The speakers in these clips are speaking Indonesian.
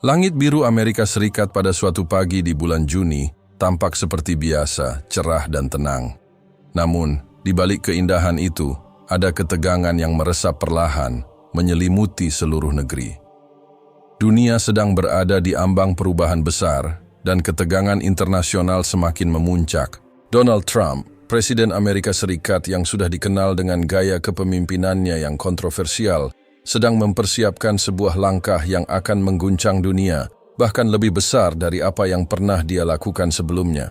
Langit biru Amerika Serikat pada suatu pagi di bulan Juni tampak seperti biasa, cerah dan tenang. Namun, di balik keindahan itu, ada ketegangan yang meresap perlahan, menyelimuti seluruh negeri. Dunia sedang berada di ambang perubahan besar, dan ketegangan internasional semakin memuncak. Donald Trump, Presiden Amerika Serikat yang sudah dikenal dengan gaya kepemimpinannya yang kontroversial, sedang mempersiapkan sebuah langkah yang akan mengguncang dunia, bahkan lebih besar dari apa yang pernah dia lakukan sebelumnya.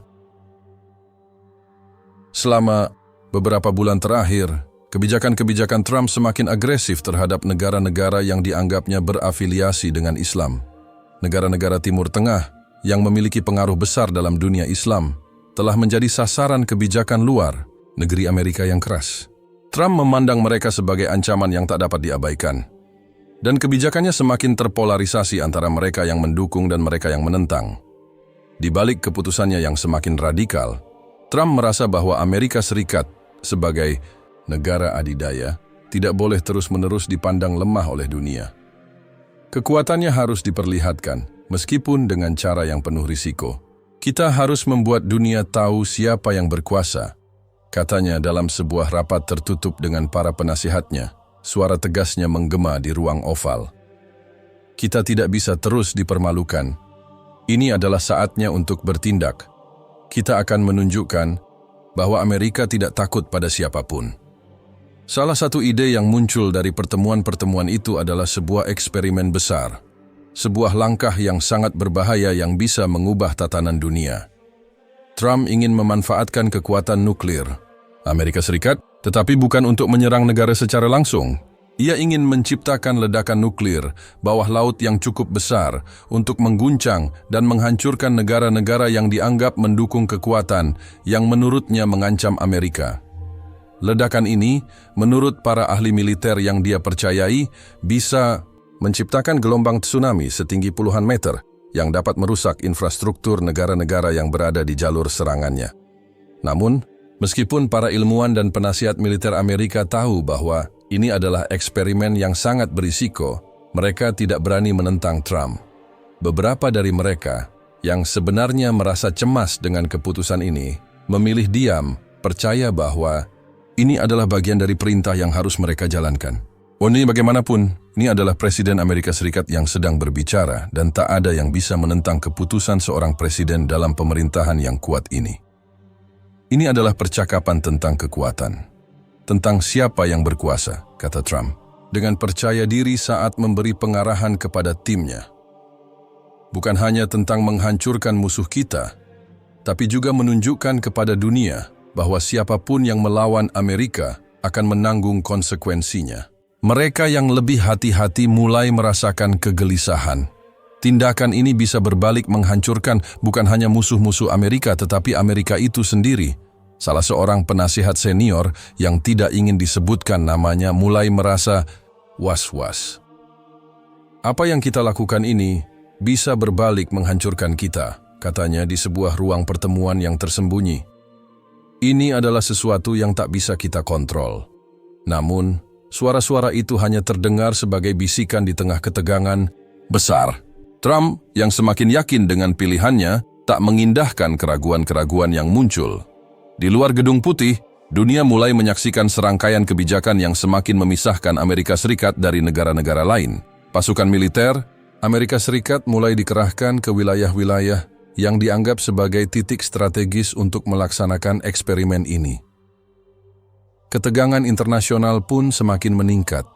Selama beberapa bulan terakhir, kebijakan-kebijakan Trump semakin agresif terhadap negara-negara yang dianggapnya berafiliasi dengan Islam. Negara-negara Timur Tengah yang memiliki pengaruh besar dalam dunia Islam telah menjadi sasaran kebijakan luar negeri Amerika yang keras. Trump memandang mereka sebagai ancaman yang tak dapat diabaikan. Dan kebijakannya semakin terpolarisasi antara mereka yang mendukung dan mereka yang menentang. Di balik keputusannya yang semakin radikal, Trump merasa bahwa Amerika Serikat sebagai negara adidaya tidak boleh terus-menerus dipandang lemah oleh dunia. Kekuatannya harus diperlihatkan, meskipun dengan cara yang penuh risiko. Kita harus membuat dunia tahu siapa yang berkuasa, katanya dalam sebuah rapat tertutup dengan para penasihatnya. Suara tegasnya menggema di ruang oval. Kita tidak bisa terus dipermalukan. Ini adalah saatnya untuk bertindak. Kita akan menunjukkan bahwa Amerika tidak takut pada siapapun. Salah satu ide yang muncul dari pertemuan-pertemuan itu adalah sebuah eksperimen besar. Sebuah langkah yang sangat berbahaya yang bisa mengubah tatanan dunia. Trump ingin memanfaatkan kekuatan nuklir Amerika Serikat, tetapi bukan untuk menyerang negara secara langsung. Ia ingin menciptakan ledakan nuklir bawah laut yang cukup besar untuk mengguncang dan menghancurkan negara-negara yang dianggap mendukung kekuatan yang menurutnya mengancam Amerika. Ledakan ini, menurut para ahli militer yang dia percayai, bisa menciptakan gelombang tsunami setinggi puluhan meter yang dapat merusak infrastruktur negara-negara yang berada di jalur serangannya. Namun, meskipun para ilmuwan dan penasihat militer Amerika tahu bahwa ini adalah eksperimen yang sangat berisiko, mereka tidak berani menentang Trump. Beberapa dari mereka yang sebenarnya merasa cemas dengan keputusan ini, memilih diam, percaya bahwa ini adalah bagian dari perintah yang harus mereka jalankan. Ini bagaimanapun, ini adalah Presiden Amerika Serikat yang sedang berbicara dan tak ada yang bisa menentang keputusan seorang presiden dalam pemerintahan yang kuat ini. Ini adalah percakapan tentang kekuatan, tentang siapa yang berkuasa, kata Trump, dengan percaya diri saat memberi pengarahan kepada timnya. Bukan hanya tentang menghancurkan musuh kita, tapi juga menunjukkan kepada dunia bahwa siapapun yang melawan Amerika akan menanggung konsekuensinya. Mereka yang lebih hati-hati mulai merasakan kegelisahan. Tindakan ini bisa berbalik menghancurkan bukan hanya musuh-musuh Amerika tetapi Amerika itu sendiri. Salah seorang penasihat senior yang tidak ingin disebutkan namanya mulai merasa was-was. Apa yang kita lakukan ini bisa berbalik menghancurkan kita, katanya di sebuah ruang pertemuan yang tersembunyi. Ini adalah sesuatu yang tak bisa kita kontrol. Namun, suara-suara itu hanya terdengar sebagai bisikan di tengah ketegangan besar. Trump yang semakin yakin dengan pilihannya tak mengindahkan keraguan-keraguan yang muncul. Di luar Gedung Putih, dunia mulai menyaksikan serangkaian kebijakan yang semakin memisahkan Amerika Serikat dari negara-negara lain. Pasukan militer Amerika Serikat mulai dikerahkan ke wilayah-wilayah yang dianggap sebagai titik strategis untuk melaksanakan eksperimen ini. Ketegangan internasional pun semakin meningkat.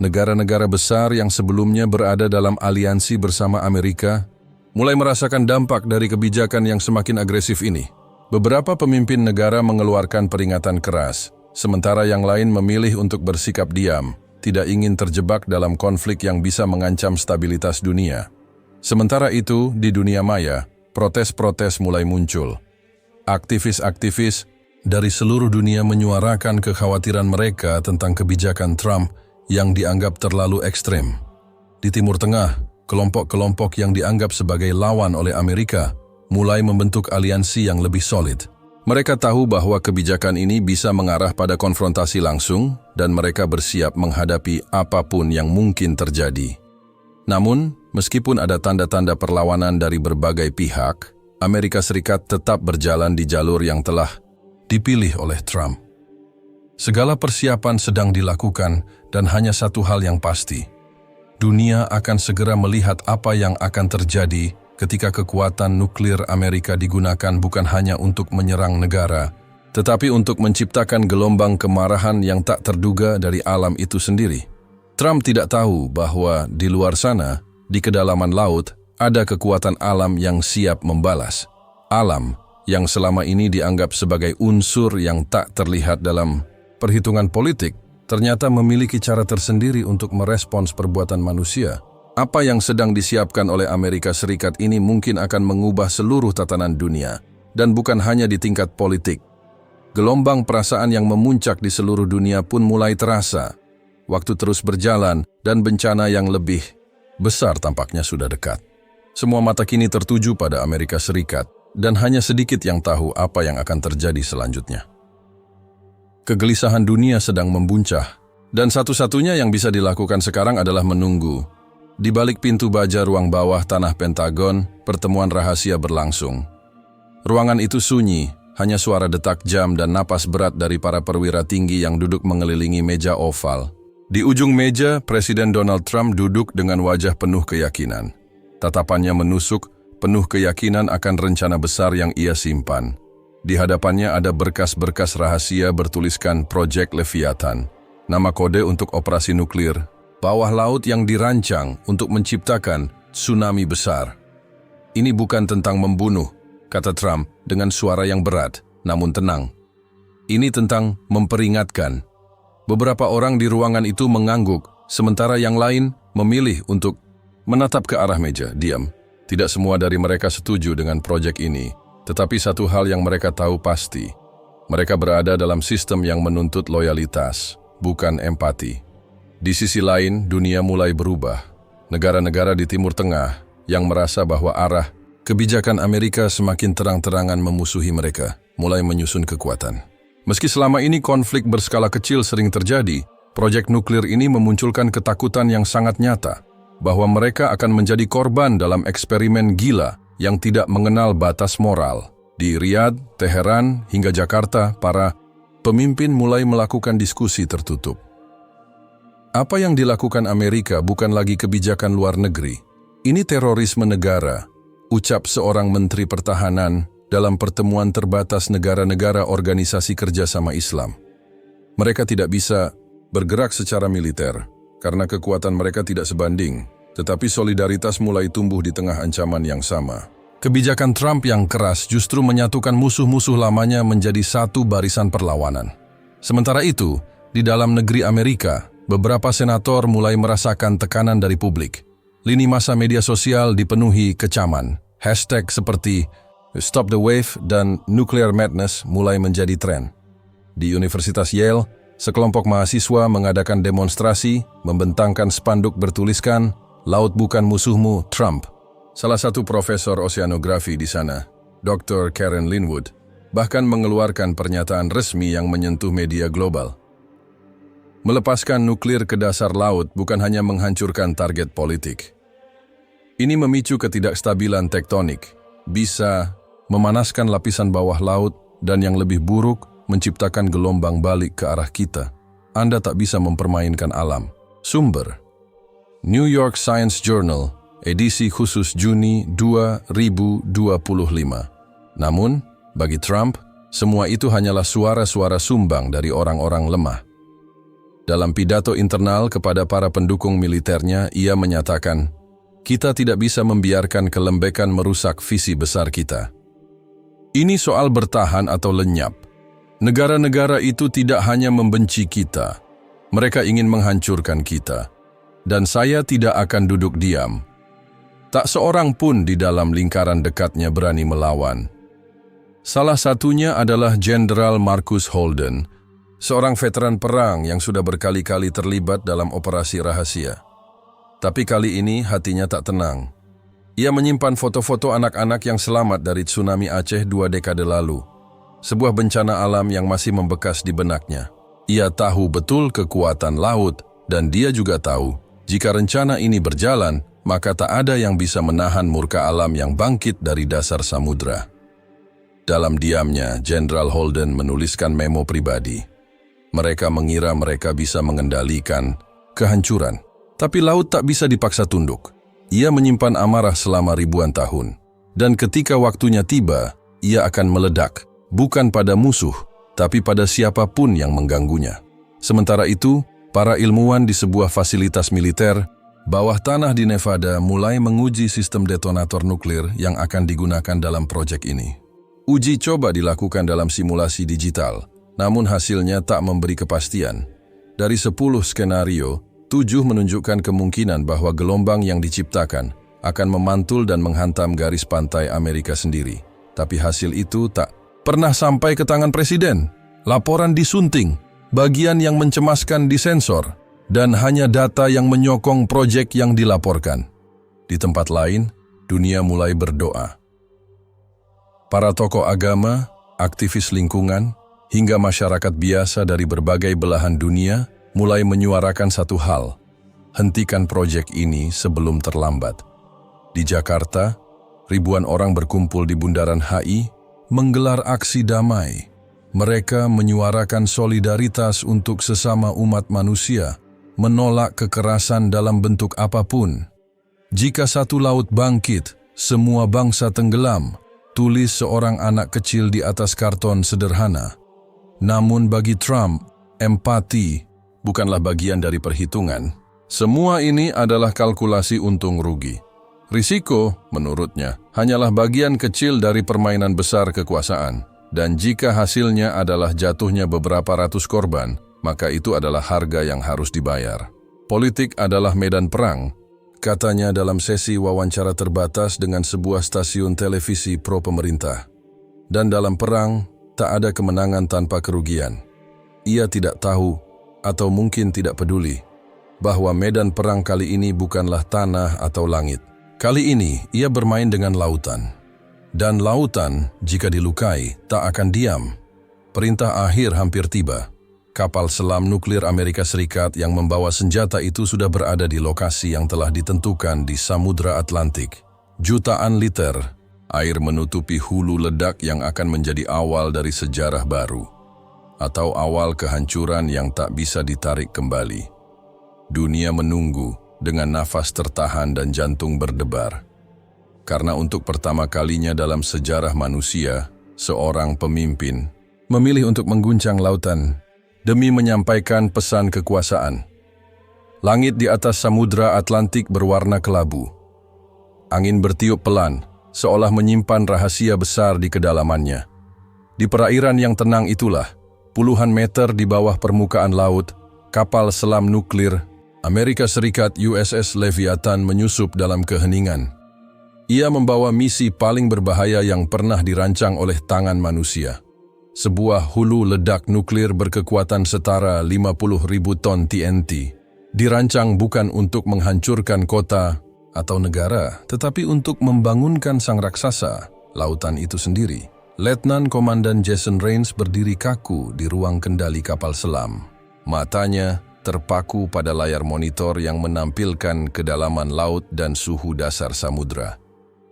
Negara-negara besar yang sebelumnya berada dalam aliansi bersama Amerika mulai merasakan dampak dari kebijakan yang semakin agresif ini. Beberapa pemimpin negara mengeluarkan peringatan keras, sementara yang lain memilih untuk bersikap diam, tidak ingin terjebak dalam konflik yang bisa mengancam stabilitas dunia. Sementara itu, di dunia maya, protes-protes mulai muncul. Aktivis-aktivis dari seluruh dunia menyuarakan kekhawatiran mereka tentang kebijakan Trump yang dianggap terlalu ekstrem. Di Timur Tengah, kelompok-kelompok yang dianggap sebagai lawan oleh Amerika mulai membentuk aliansi yang lebih solid. Mereka tahu bahwa kebijakan ini bisa mengarah pada konfrontasi langsung dan mereka bersiap menghadapi apapun yang mungkin terjadi. Namun, meskipun ada tanda-tanda perlawanan dari berbagai pihak, Amerika Serikat tetap berjalan di jalur yang telah dipilih oleh Trump. Segala persiapan sedang dilakukan dan hanya satu hal yang pasti. Dunia akan segera melihat apa yang akan terjadi ketika kekuatan nuklir Amerika digunakan bukan hanya untuk menyerang negara, tetapi untuk menciptakan gelombang kemarahan yang tak terduga dari alam itu sendiri. Trump tidak tahu bahwa di luar sana, di kedalaman laut, ada kekuatan alam yang siap membalas. Alam yang selama ini dianggap sebagai unsur yang tak terlihat dalam perhitungan politik, ternyata memiliki cara tersendiri untuk merespons perbuatan manusia. Apa yang sedang disiapkan oleh Amerika Serikat ini mungkin akan mengubah seluruh tatanan dunia, dan bukan hanya di tingkat politik. Gelombang perasaan yang memuncak di seluruh dunia pun mulai terasa. Waktu terus berjalan dan bencana yang lebih besar tampaknya sudah dekat. Semua mata kini tertuju pada Amerika Serikat dan hanya sedikit yang tahu apa yang akan terjadi selanjutnya. Kegelisahan dunia sedang membuncah dan satu-satunya yang bisa dilakukan sekarang adalah menunggu. Di balik pintu baja ruang bawah tanah Pentagon, pertemuan rahasia berlangsung. Ruangan itu sunyi, hanya suara detak jam dan napas berat dari para perwira tinggi yang duduk mengelilingi meja oval. Di ujung meja, Presiden Donald Trump duduk dengan wajah penuh keyakinan. Tatapannya menusuk, penuh keyakinan akan rencana besar yang ia simpan. Di hadapannya ada berkas-berkas rahasia bertuliskan Project Leviathan, nama kode untuk operasi nuklir, bawah laut yang dirancang untuk menciptakan tsunami besar. Ini bukan tentang membunuh, kata Trump dengan suara yang berat, namun tenang. Ini tentang memperingatkan. Beberapa orang di ruangan itu mengangguk, sementara yang lain memilih untuk menatap ke arah meja, diam. Tidak semua dari mereka setuju dengan proyek ini, tetapi satu hal yang mereka tahu pasti. Mereka berada dalam sistem yang menuntut loyalitas, bukan empati. Di sisi lain, dunia mulai berubah. Negara-negara di Timur Tengah yang merasa bahwa arah kebijakan Amerika semakin terang-terangan memusuhi mereka, mulai menyusun kekuatan. Meski selama ini konflik berskala kecil sering terjadi, proyek nuklir ini memunculkan ketakutan yang sangat nyata bahwa mereka akan menjadi korban dalam eksperimen gila yang tidak mengenal batas moral. Di Riyadh, Teheran, hingga Jakarta, para pemimpin mulai melakukan diskusi tertutup. Apa yang dilakukan Amerika bukan lagi kebijakan luar negeri. Ini terorisme negara, ucap seorang menteri pertahanan dalam pertemuan terbatas negara-negara Organisasi Kerjasama Islam. Mereka tidak bisa bergerak secara militer karena kekuatan mereka tidak sebanding, tetapi solidaritas mulai tumbuh di tengah ancaman yang sama. Kebijakan Trump yang keras justru menyatukan musuh-musuh lamanya menjadi satu barisan perlawanan. Sementara itu, di dalam negeri Amerika, beberapa senator mulai merasakan tekanan dari publik. Lini masa media sosial dipenuhi kecaman. Hashtag seperti Stop the Wave dan Nuclear Madness mulai menjadi tren. Di Universitas Yale, sekelompok mahasiswa mengadakan demonstrasi, membentangkan spanduk bertuliskan, "Laut bukan musuhmu, Trump." Salah satu profesor oseanografi di sana, Dr. Karen Linwood, bahkan mengeluarkan pernyataan resmi yang menyentuh media global. Melepaskan nuklir ke dasar laut bukan hanya menghancurkan target politik. Ini memicu ketidakstabilan tektonik, bisa memanaskan lapisan bawah laut, dan yang lebih buruk, menciptakan gelombang balik ke arah kita. Anda tak bisa mempermainkan alam. Sumber: New York Science Journal, edisi khusus Juni 2025. Namun, bagi Trump, semua itu hanyalah suara-suara sumbang dari orang-orang lemah. Dalam pidato internal kepada para pendukung militernya, ia menyatakan, "Kita tidak bisa membiarkan kelembekan merusak visi besar kita." Ini soal bertahan atau lenyap. Negara-negara itu tidak hanya membenci kita, mereka ingin menghancurkan kita. Dan saya tidak akan duduk diam. Tak seorang pun di dalam lingkaran dekatnya berani melawan. Salah satunya adalah Jenderal Marcus Holden, seorang veteran perang yang sudah berkali-kali terlibat dalam operasi rahasia. Tapi kali ini hatinya tak tenang. Ia menyimpan foto-foto anak-anak yang selamat dari tsunami Aceh 2 dekade lalu. Sebuah bencana alam yang masih membekas di benaknya. Ia tahu betul kekuatan laut, dan dia juga tahu, jika rencana ini berjalan, maka tak ada yang bisa menahan murka alam yang bangkit dari dasar samudra. Dalam diamnya, Jenderal Holden menuliskan memo pribadi. Mereka mengira mereka bisa mengendalikan kehancuran. Tapi laut tak bisa dipaksa tunduk. Ia menyimpan amarah selama ribuan tahun. Dan ketika waktunya tiba, ia akan meledak. Bukan pada musuh, tapi pada siapapun yang mengganggunya. Sementara itu, para ilmuwan di sebuah fasilitas militer bawah tanah di Nevada mulai menguji sistem detonator nuklir yang akan digunakan dalam proyek ini. Uji coba dilakukan dalam simulasi digital, namun hasilnya tak memberi kepastian. Dari 10 skenario, 7 menunjukkan kemungkinan bahwa gelombang yang diciptakan akan memantul dan menghantam garis pantai Amerika sendiri. Tapi hasil itu tak pernah sampai ke tangan presiden. Laporan disunting, bagian yang mencemaskan disensor, dan hanya data yang menyokong proyek yang dilaporkan. Di tempat lain, dunia mulai berdoa. Para tokoh agama, aktivis lingkungan, hingga masyarakat biasa dari berbagai belahan dunia mulai menyuarakan satu hal: hentikan proyek ini sebelum terlambat. Di Jakarta, ribuan orang berkumpul di Bundaran HI menggelar aksi damai. Mereka menyuarakan solidaritas untuk sesama umat manusia, menolak kekerasan dalam bentuk apapun. Jika satu laut bangkit, semua bangsa tenggelam, tulis seorang anak kecil di atas karton sederhana. Namun bagi Trump, empati bukanlah bagian dari perhitungan. Semua ini adalah kalkulasi untung rugi. Risiko, menurutnya, hanyalah bagian kecil dari permainan besar kekuasaan. Dan jika hasilnya adalah jatuhnya beberapa ratus korban, maka itu adalah harga yang harus dibayar. Politik adalah medan perang, katanya dalam sesi wawancara terbatas dengan sebuah stasiun televisi pro-pemerintah. Dan dalam perang, tak ada kemenangan tanpa kerugian. Ia tidak tahu, atau mungkin tidak peduli, bahwa medan perang kali ini bukanlah tanah atau langit. Kali ini, ia bermain dengan lautan. Dan lautan, jika dilukai, tak akan diam. Perintah akhir hampir tiba. Kapal selam nuklir Amerika Serikat yang membawa senjata itu sudah berada di lokasi yang telah ditentukan di Samudra Atlantik. Jutaan liter air menutupi hulu ledak yang akan menjadi awal dari sejarah baru, atau awal kehancuran yang tak bisa ditarik kembali. Dunia menunggu dengan nafas tertahan dan jantung berdebar. Karena untuk pertama kalinya dalam sejarah manusia, seorang pemimpin memilih untuk mengguncang lautan demi menyampaikan pesan kekuasaan. Langit di atas Samudra Atlantik berwarna kelabu. Angin bertiup pelan, seolah menyimpan rahasia besar di kedalamannya. Di perairan yang tenang itulah, puluhan meter di bawah permukaan laut, kapal selam nuklir Amerika Serikat USS Leviathan menyusup dalam keheningan. Ia membawa misi paling berbahaya yang pernah dirancang oleh tangan manusia. Sebuah hulu ledak nuklir berkekuatan setara 50.000 ton TNT. Dirancang bukan untuk menghancurkan kota atau negara, tetapi untuk membangunkan sang raksasa, lautan itu sendiri. Letnan Komandan Jason Rains berdiri kaku di ruang kendali kapal selam. Matanya terpaku pada layar monitor yang menampilkan kedalaman laut dan suhu dasar samudra.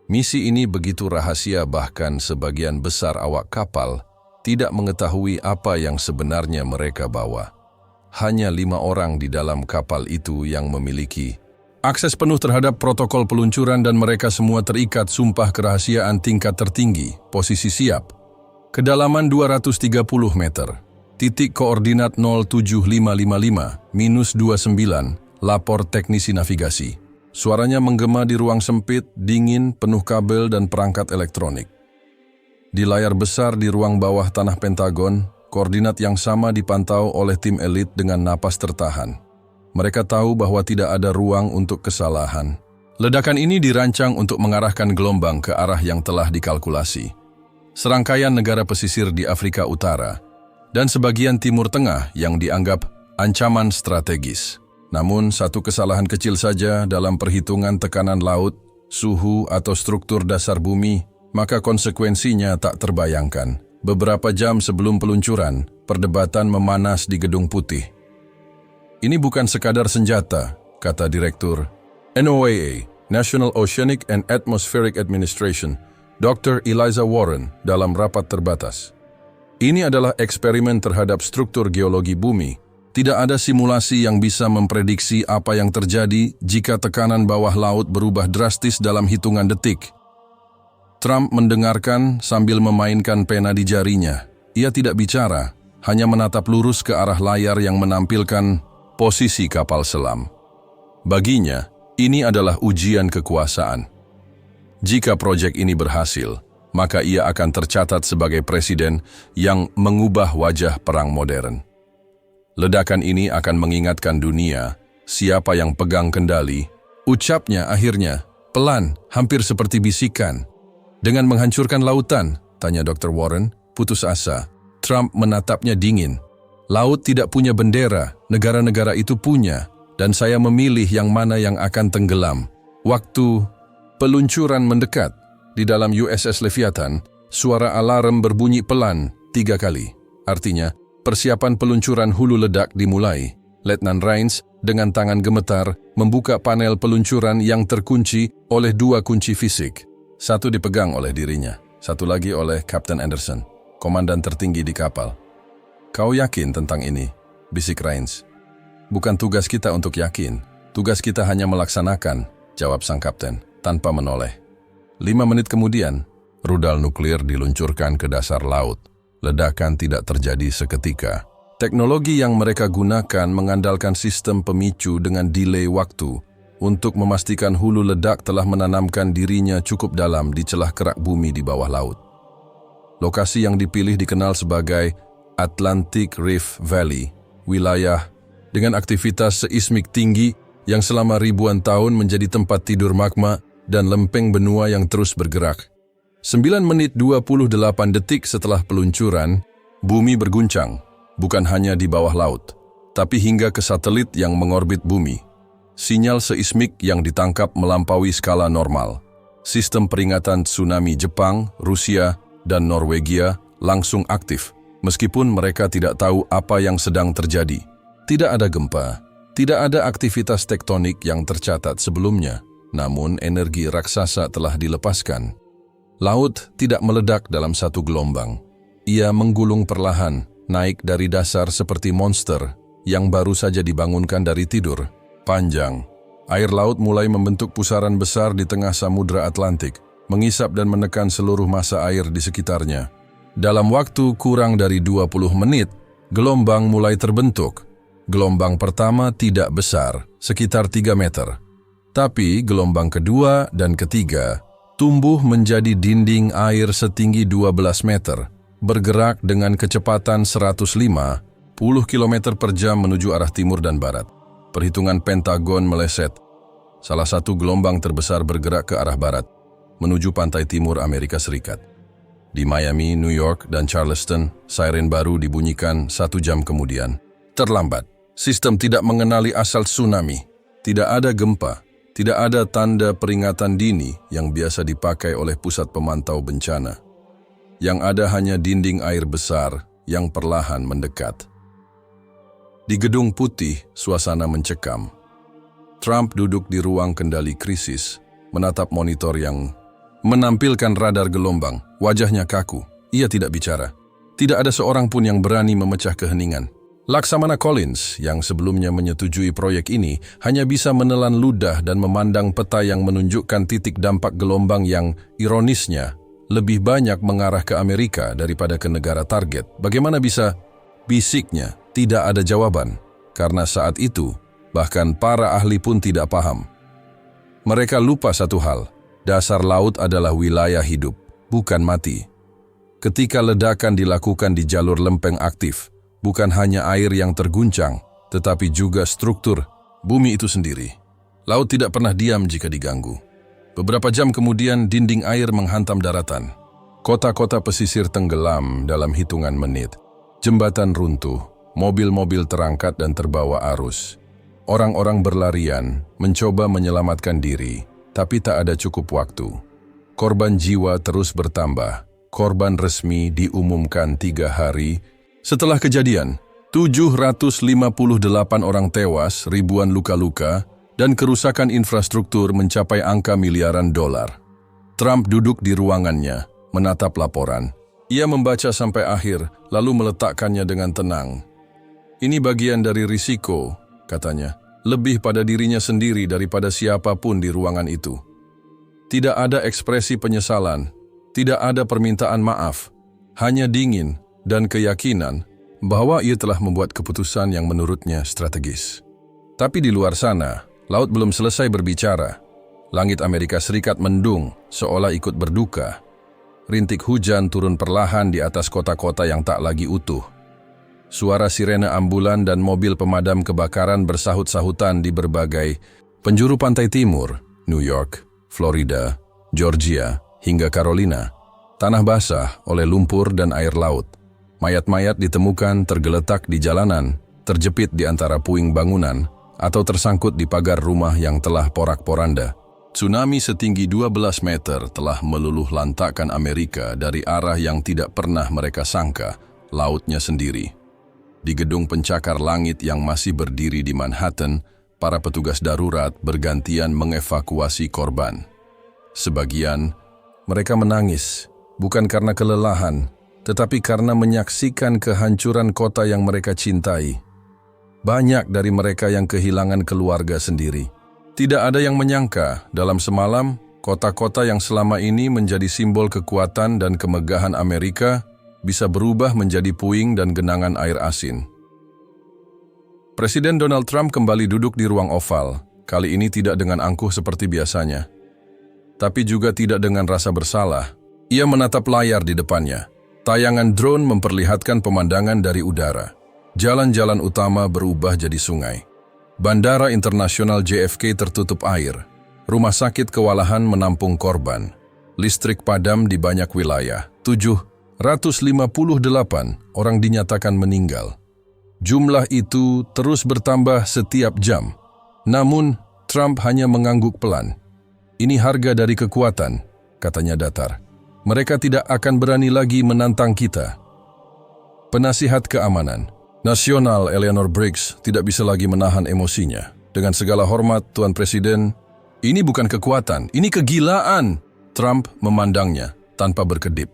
Misi ini begitu rahasia, bahkan sebagian besar awak kapal tidak mengetahui apa yang sebenarnya mereka bawa. Hanya 5 orang di dalam kapal itu yang memiliki akses penuh terhadap protokol peluncuran dan mereka semua terikat sumpah kerahasiaan tingkat tertinggi, posisi siap. Kedalaman 230 meter, titik koordinat 07555-29, lapor teknisi navigasi. Suaranya menggema di ruang sempit, dingin, penuh kabel dan perangkat elektronik. Di layar besar di ruang bawah tanah Pentagon, koordinat yang sama dipantau oleh tim elit dengan napas tertahan. Mereka tahu bahwa tidak ada ruang untuk kesalahan. Ledakan ini dirancang untuk mengarahkan gelombang ke arah yang telah dikalkulasi. Serangkaian negara pesisir di Afrika Utara dan sebagian Timur Tengah yang dianggap ancaman strategis. Namun, satu kesalahan kecil saja dalam perhitungan tekanan laut, suhu, atau struktur dasar bumi, maka konsekuensinya tak terbayangkan. Beberapa jam sebelum peluncuran, perdebatan memanas di Gedung Putih. Ini bukan sekadar senjata, kata Direktur NOAA, National Oceanic and Atmospheric Administration, Dr. Eliza Warren, dalam rapat terbatas. Ini adalah eksperimen terhadap struktur geologi bumi. Tidak ada simulasi yang bisa memprediksi apa yang terjadi jika tekanan bawah laut berubah drastis dalam hitungan detik. Trump mendengarkan sambil memainkan pena di jarinya. Ia tidak bicara, hanya menatap lurus ke arah layar yang menampilkan posisi kapal selam. Baginya, ini adalah ujian kekuasaan. Jika proyek ini berhasil, maka ia akan tercatat sebagai presiden yang mengubah wajah perang modern. Ledakan ini akan mengingatkan dunia siapa yang pegang kendali. Ucapnya akhirnya, pelan, hampir seperti bisikan. Dengan menghancurkan lautan, tanya Dr. Warren, putus asa. Trump menatapnya dingin. Laut tidak punya bendera, negara-negara itu punya, dan saya memilih yang mana yang akan tenggelam. Waktu peluncuran mendekat. Di dalam USS Leviathan, suara alarm berbunyi pelan 3 kali. Artinya, persiapan peluncuran hulu ledak dimulai. Letnan Rains dengan tangan gemetar membuka panel peluncuran yang terkunci oleh 2 kunci fisik. Satu dipegang oleh dirinya, satu lagi oleh Kapten Anderson, komandan tertinggi di kapal. Kau yakin tentang ini? Bisik Rains. Bukan tugas kita untuk yakin, tugas kita hanya melaksanakan, jawab sang kapten, tanpa menoleh. 5 menit kemudian, rudal nuklir diluncurkan ke dasar laut. Ledakan tidak terjadi seketika. Teknologi yang mereka gunakan mengandalkan sistem pemicu dengan delay waktu untuk memastikan hulu ledak telah menanamkan dirinya cukup dalam di celah kerak bumi di bawah laut. Lokasi yang dipilih dikenal sebagai Atlantic Rift Valley, wilayah dengan aktivitas seismik tinggi yang selama ribuan tahun menjadi tempat tidur magma dan lempeng benua yang terus bergerak. 9 menit 28 detik setelah peluncuran, bumi berguncang, bukan hanya di bawah laut, tapi hingga ke satelit yang mengorbit bumi. Sinyal seismik yang ditangkap melampaui skala normal. Sistem peringatan tsunami Jepang, Rusia, dan Norwegia langsung aktif, meskipun mereka tidak tahu apa yang sedang terjadi. Tidak ada gempa, tidak ada aktivitas tektonik yang tercatat sebelumnya. Namun energi raksasa telah dilepaskan. Laut tidak meledak dalam satu gelombang. Ia menggulung perlahan, naik dari dasar seperti monster yang baru saja dibangunkan dari tidur. Panjang. Air laut mulai membentuk pusaran besar di tengah Samudra Atlantik, mengisap dan menekan seluruh massa air di sekitarnya. Dalam waktu kurang dari 20 menit, gelombang mulai terbentuk. Gelombang pertama tidak besar, sekitar 3 meter. Tapi gelombang kedua dan ketiga tumbuh menjadi dinding air setinggi 12 meter, bergerak dengan kecepatan 150 km per jam menuju arah timur dan barat. Perhitungan Pentagon meleset. Salah satu gelombang terbesar bergerak ke arah barat, menuju pantai timur Amerika Serikat. Di Miami, New York, dan Charleston, siren baru dibunyikan 1 jam kemudian. Terlambat. Sistem tidak mengenali asal tsunami. Tidak ada gempa. Tidak ada tanda peringatan dini yang biasa dipakai oleh pusat pemantau bencana. Yang ada hanya dinding air besar yang perlahan mendekat. Di Gedung Putih, suasana mencekam. Trump duduk di ruang kendali krisis, menatap monitor yang menampilkan radar gelombang. Wajahnya kaku. Ia tidak bicara. Tidak ada seorang pun yang berani memecah keheningan. Laksamana Collins, yang sebelumnya menyetujui proyek ini, hanya bisa menelan ludah dan memandang peta yang menunjukkan titik dampak gelombang yang, ironisnya, lebih banyak mengarah ke Amerika daripada ke negara target. Bagaimana bisa? Bisiknya, tidak ada jawaban. Karena saat itu, bahkan para ahli pun tidak paham. Mereka lupa satu hal, dasar laut adalah wilayah hidup, bukan mati. Ketika ledakan dilakukan di jalur lempeng aktif, bukan hanya air yang terguncang, tetapi juga struktur bumi itu sendiri. Laut tidak pernah diam jika diganggu. Beberapa jam kemudian dinding air menghantam daratan. Kota-kota pesisir tenggelam dalam hitungan menit. Jembatan runtuh, mobil-mobil terangkat dan terbawa arus. Orang-orang berlarian, mencoba menyelamatkan diri, tapi tak ada cukup waktu. Korban jiwa terus bertambah. Korban resmi diumumkan 3 hari. Setelah kejadian, 758 orang tewas, ribuan luka-luka, dan kerusakan infrastruktur mencapai angka miliaran dolar. Trump duduk di ruangannya, menatap laporan. Ia membaca sampai akhir, lalu meletakkannya dengan tenang. Ini bagian dari risiko, katanya, lebih pada dirinya sendiri daripada siapapun di ruangan itu. Tidak ada ekspresi penyesalan, tidak ada permintaan maaf, hanya dingin dan keyakinan bahwa ia telah membuat keputusan yang menurutnya strategis. Tapi di luar sana, laut belum selesai berbicara. Langit Amerika Serikat mendung, seolah ikut berduka. Rintik hujan turun perlahan di atas kota-kota yang tak lagi utuh. Suara sirene ambulan dan mobil pemadam kebakaran bersahut-sahutan di berbagai penjuru pantai timur, New York, Florida, Georgia, hingga Carolina. Tanah basah oleh lumpur dan air laut. Mayat-mayat ditemukan tergeletak di jalanan, terjepit di antara puing bangunan, atau tersangkut di pagar rumah yang telah porak-poranda. Tsunami setinggi 12 meter telah meluluh lantakkan Amerika dari arah yang tidak pernah mereka sangka, lautnya sendiri. Di gedung pencakar langit yang masih berdiri di Manhattan, para petugas darurat bergantian mengevakuasi korban. Sebagian, mereka menangis, bukan karena kelelahan, tetapi karena menyaksikan kehancuran kota yang mereka cintai. Banyak dari mereka yang kehilangan keluarga sendiri. Tidak ada yang menyangka, dalam semalam, kota-kota yang selama ini menjadi simbol kekuatan dan kemegahan Amerika bisa berubah menjadi puing dan genangan air asin. Presiden Donald Trump kembali duduk di ruang oval, kali ini tidak dengan angkuh seperti biasanya. Tapi juga tidak dengan rasa bersalah. Ia menatap layar di depannya. Tayangan drone memperlihatkan pemandangan dari udara. Jalan-jalan utama berubah jadi sungai. Bandara Internasional JFK tertutup air. Rumah sakit kewalahan menampung korban. Listrik padam di banyak wilayah. 758 orang dinyatakan meninggal. Jumlah itu terus bertambah setiap jam. Namun, Trump hanya mengangguk pelan. Ini harga dari kekuatan, katanya datar. Mereka tidak akan berani lagi menantang kita. Penasihat Keamanan Nasional Eleanor Briggs tidak bisa lagi menahan emosinya. Dengan segala hormat, Tuan Presiden, ini bukan kekuatan, ini kegilaan. Trump memandangnya tanpa berkedip.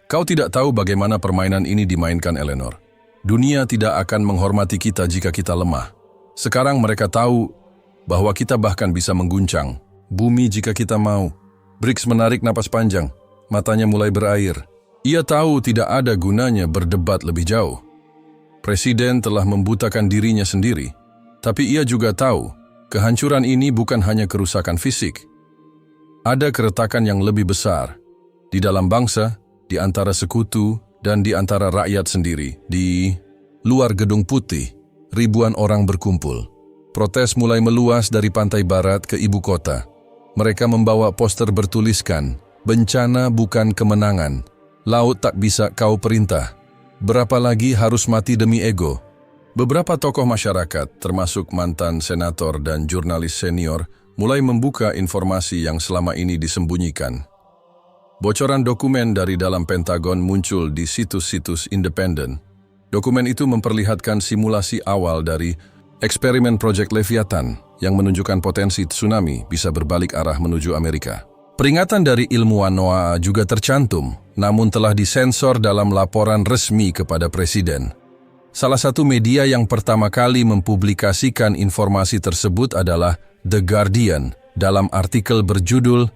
Kau tidak tahu bagaimana permainan ini dimainkan, Eleanor. Dunia tidak akan menghormati kita jika kita lemah. Sekarang mereka tahu bahwa kita bahkan bisa mengguncang bumi jika kita mau. Briggs menarik napas panjang, matanya mulai berair. Ia tahu tidak ada gunanya berdebat lebih jauh. Presiden telah membutakan dirinya sendiri, tapi ia juga tahu kehancuran ini bukan hanya kerusakan fisik. Ada keretakan yang lebih besar di dalam bangsa, di antara sekutu, dan di antara rakyat sendiri. Di luar Gedung Putih, ribuan orang berkumpul. Protes mulai meluas dari pantai barat ke ibu kota. Mereka membawa poster bertuliskan, "Bencana bukan kemenangan. Laut tak bisa kau perintah. Berapa lagi harus mati demi ego?" Beberapa tokoh masyarakat, termasuk mantan senator dan jurnalis senior, mulai membuka informasi yang selama ini disembunyikan. Bocoran dokumen dari dalam Pentagon muncul di situs-situs independen. Dokumen itu memperlihatkan simulasi awal dari eksperimen Project Leviathan yang menunjukkan potensi tsunami bisa berbalik arah menuju Amerika. Peringatan dari ilmuwan NOAA juga tercantum, namun telah disensor dalam laporan resmi kepada Presiden. Salah satu media yang pertama kali mempublikasikan informasi tersebut adalah The Guardian dalam artikel berjudul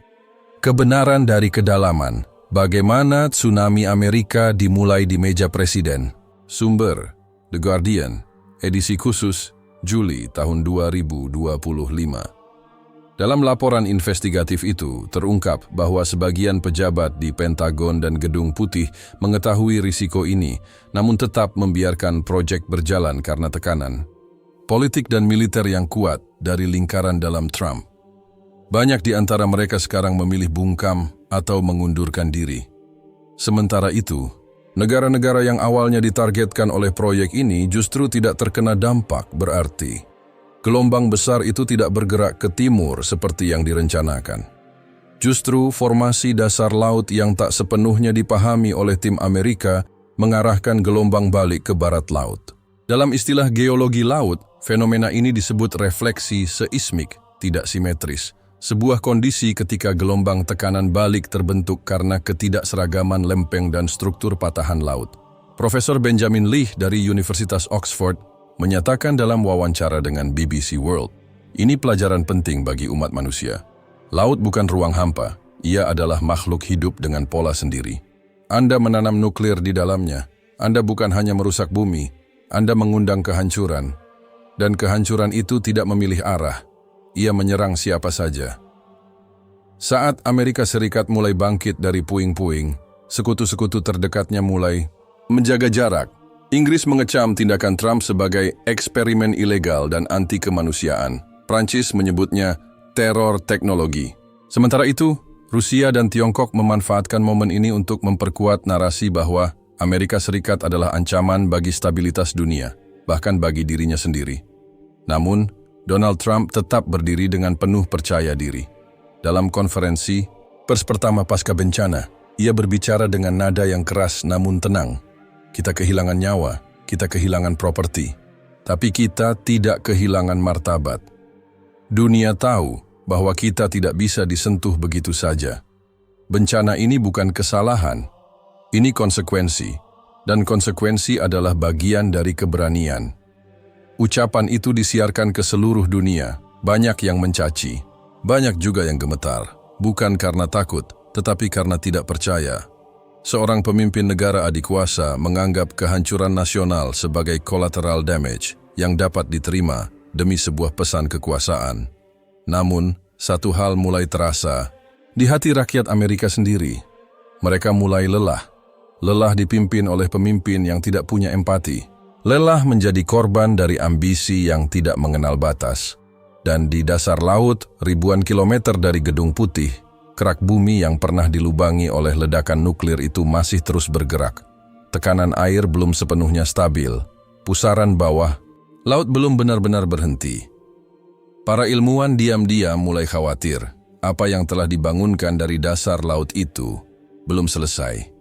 "Kebenaran dari Kedalaman, Bagaimana Tsunami Amerika Dimulai di Meja Presiden". Sumber, The Guardian, edisi khusus, Juli tahun 2025. Dalam laporan investigatif itu, terungkap bahwa sebagian pejabat di Pentagon dan Gedung Putih mengetahui risiko ini, namun tetap membiarkan proyek berjalan karena tekanan politik dan militer yang kuat dari lingkaran dalam Trump. Banyak di antara mereka sekarang memilih bungkam atau mengundurkan diri. Sementara itu, negara-negara yang awalnya ditargetkan oleh proyek ini justru tidak terkena dampak berarti. Gelombang besar itu tidak bergerak ke timur seperti yang direncanakan. Justru formasi dasar laut yang tak sepenuhnya dipahami oleh tim Amerika mengarahkan gelombang balik ke barat laut. Dalam istilah geologi laut, Fenomena ini disebut refleksi seismik tidak simetris, sebuah kondisi ketika gelombang tekanan balik terbentuk karena ketidakseragaman lempeng dan struktur patahan laut. Profesor Benjamin Lee dari Universitas Oxford menyatakan dalam wawancara dengan BBC World, ini pelajaran penting bagi umat manusia. Laut bukan ruang hampa, ia adalah makhluk hidup dengan pola sendiri. Anda menanam nuklir di dalamnya, Anda bukan hanya merusak bumi, Anda mengundang kehancuran. Dan kehancuran itu tidak memilih arah, ia menyerang siapa saja. Saat Amerika Serikat mulai bangkit dari puing-puing, sekutu-sekutu terdekatnya mulai menjaga jarak. Inggris mengecam tindakan Trump sebagai eksperimen ilegal dan anti-kemanusiaan. Prancis menyebutnya teror teknologi. Sementara itu, Rusia dan Tiongkok memanfaatkan momen ini untuk memperkuat narasi bahwa Amerika Serikat adalah ancaman bagi stabilitas dunia, bahkan bagi dirinya sendiri. Namun, Donald Trump tetap berdiri dengan penuh percaya diri. Dalam konferensi pers pertama pasca bencana, ia berbicara dengan nada yang keras namun tenang. Kita kehilangan nyawa, kita kehilangan properti, tapi kita tidak kehilangan martabat. Dunia tahu bahwa kita tidak bisa disentuh begitu saja. Bencana ini bukan kesalahan, ini konsekuensi, dan konsekuensi adalah bagian dari keberanian. Ucapan itu disiarkan ke seluruh dunia, banyak yang mencaci, banyak juga yang gemetar, bukan karena takut, tetapi karena tidak percaya. Seorang pemimpin negara adikuasa menganggap kehancuran nasional sebagai collateral damage yang dapat diterima demi sebuah pesan kekuasaan. Namun, satu hal mulai terasa di hati rakyat Amerika sendiri. Mereka mulai lelah. Lelah dipimpin oleh pemimpin yang tidak punya empati. Lelah menjadi korban dari ambisi yang tidak mengenal batas. Dan di dasar laut, ribuan kilometer dari Gedung Putih, kerak bumi yang pernah dilubangi oleh ledakan nuklir itu masih terus bergerak. Tekanan air belum sepenuhnya stabil. Pusaran bawah, laut belum benar-benar berhenti. Para ilmuwan diam-diam mulai khawatir. Apa yang telah dibangunkan dari dasar laut itu belum selesai.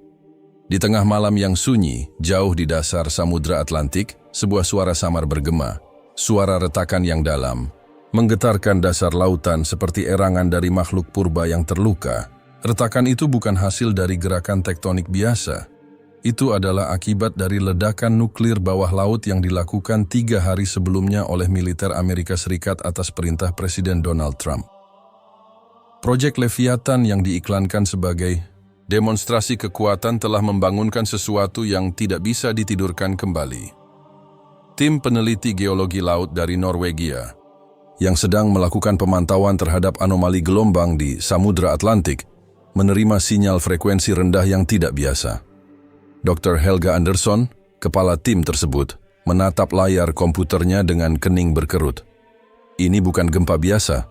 Di tengah malam yang sunyi, jauh di dasar Samudra Atlantik, sebuah suara samar bergema. Suara retakan yang dalam menggetarkan dasar lautan seperti erangan dari makhluk purba yang terluka. Retakan itu bukan hasil dari gerakan tektonik biasa. Itu adalah akibat dari ledakan nuklir bawah laut yang dilakukan 3 hari sebelumnya oleh militer Amerika Serikat atas perintah Presiden Donald Trump. Proyek Leviathan yang diiklankan sebagai demonstrasi kekuatan telah membangunkan sesuatu yang tidak bisa ditidurkan kembali. Tim peneliti geologi laut dari Norwegia yang sedang melakukan pemantauan terhadap anomali gelombang di Samudra Atlantik, menerima sinyal frekuensi rendah yang tidak biasa. Dr. Helga Anderson, kepala tim tersebut, menatap layar komputernya dengan kening berkerut. Ini bukan gempa biasa,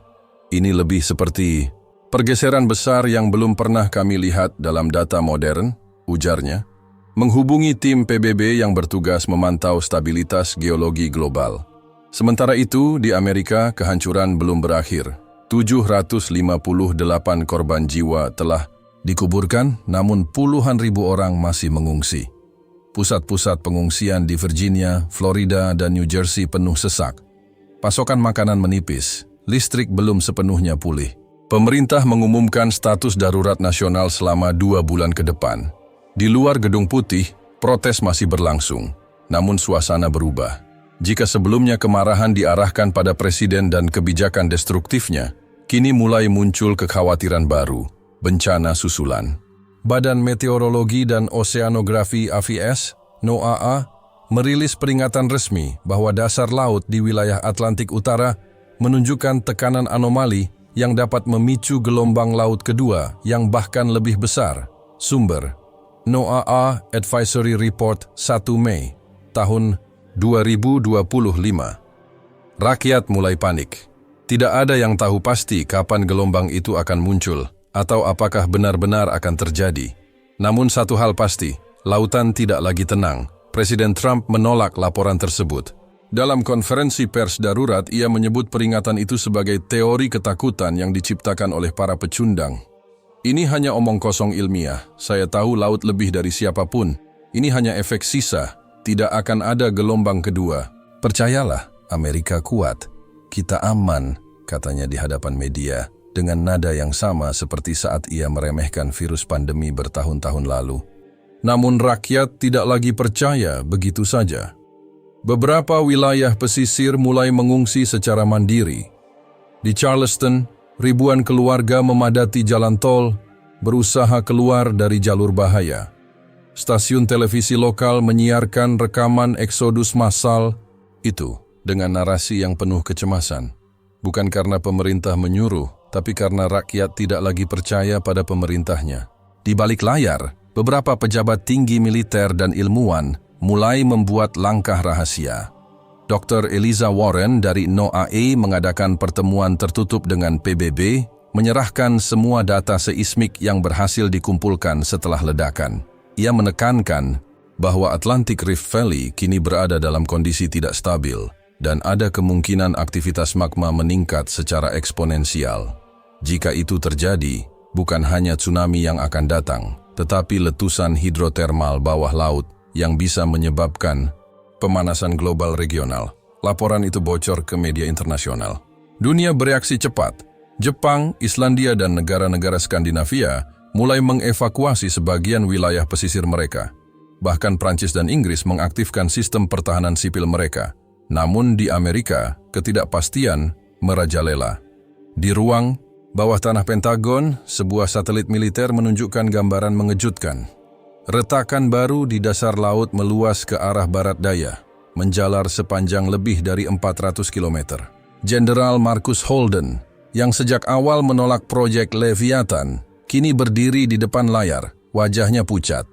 ini lebih seperti pergeseran besar yang belum pernah kami lihat dalam data modern, ujarnya, menghubungi tim PBB yang bertugas memantau stabilitas geologi global. Sementara itu, di Amerika, kehancuran belum berakhir. 758 korban jiwa telah dikuburkan, namun puluhan ribu orang masih mengungsi. Pusat-pusat pengungsian di Virginia, Florida, dan New Jersey penuh sesak. Pasokan makanan menipis, listrik belum sepenuhnya pulih. Pemerintah mengumumkan status darurat nasional selama 2 bulan ke depan. Di luar Gedung Putih, protes masih berlangsung, namun suasana berubah. Jika sebelumnya kemarahan diarahkan pada presiden dan kebijakan destruktifnya, kini mulai muncul kekhawatiran baru, bencana susulan. Badan Meteorologi dan Oseanografi AVS, NOAA, merilis peringatan resmi bahwa dasar laut di wilayah Atlantik Utara menunjukkan tekanan anomali yang dapat memicu gelombang laut kedua yang bahkan lebih besar. Sumber NOAA Advisory Report 1 Mei tahun 2025. Rakyat mulai panik. Tidak ada yang tahu pasti kapan gelombang itu akan muncul atau apakah benar-benar akan terjadi. Namun satu hal pasti, lautan tidak lagi tenang. Presiden Trump menolak laporan tersebut. Dalam konferensi pers darurat, ia menyebut peringatan itu sebagai teori ketakutan yang diciptakan oleh para pecundang. Ini hanya omong kosong ilmiah. Saya tahu laut lebih dari siapapun. Ini hanya efek sisa. Tidak akan ada gelombang kedua. Percayalah, Amerika kuat, kita aman, katanya di hadapan media, dengan nada yang sama seperti saat ia meremehkan virus pandemi bertahun-tahun lalu. Namun rakyat tidak lagi percaya begitu saja. Beberapa wilayah pesisir mulai mengungsi secara mandiri. Di Charleston, ribuan keluarga memadati jalan tol, berusaha keluar dari jalur bahaya. Stasiun televisi lokal menyiarkan rekaman eksodus massal itu dengan narasi yang penuh kecemasan. Bukan karena pemerintah menyuruh, tapi karena rakyat tidak lagi percaya pada pemerintahnya. Di balik layar, beberapa pejabat tinggi militer dan ilmuwan mulai membuat langkah rahasia. Dr. Eliza Warren dari NOAA mengadakan pertemuan tertutup dengan PBB, menyerahkan semua data seismik yang berhasil dikumpulkan setelah ledakan. Ia menekankan bahwa Atlantic Rift Valley kini berada dalam kondisi tidak stabil dan ada kemungkinan aktivitas magma meningkat secara eksponensial. Jika itu terjadi, bukan hanya tsunami yang akan datang, tetapi letusan hidrotermal bawah laut yang bisa menyebabkan pemanasan global regional. Laporan itu bocor ke media internasional. Dunia bereaksi cepat. Jepang, Islandia, dan negara-negara Skandinavia mulai mengevakuasi sebagian wilayah pesisir mereka. Bahkan Prancis dan Inggris mengaktifkan sistem pertahanan sipil mereka. Namun di Amerika, ketidakpastian merajalela. Di ruang bawah tanah Pentagon, sebuah satelit militer menunjukkan gambaran mengejutkan. Retakan baru di dasar laut meluas ke arah barat daya, menjalar sepanjang lebih dari 400 km. Jenderal Marcus Holden, yang sejak awal menolak proyek Leviathan, kini berdiri di depan layar, wajahnya pucat.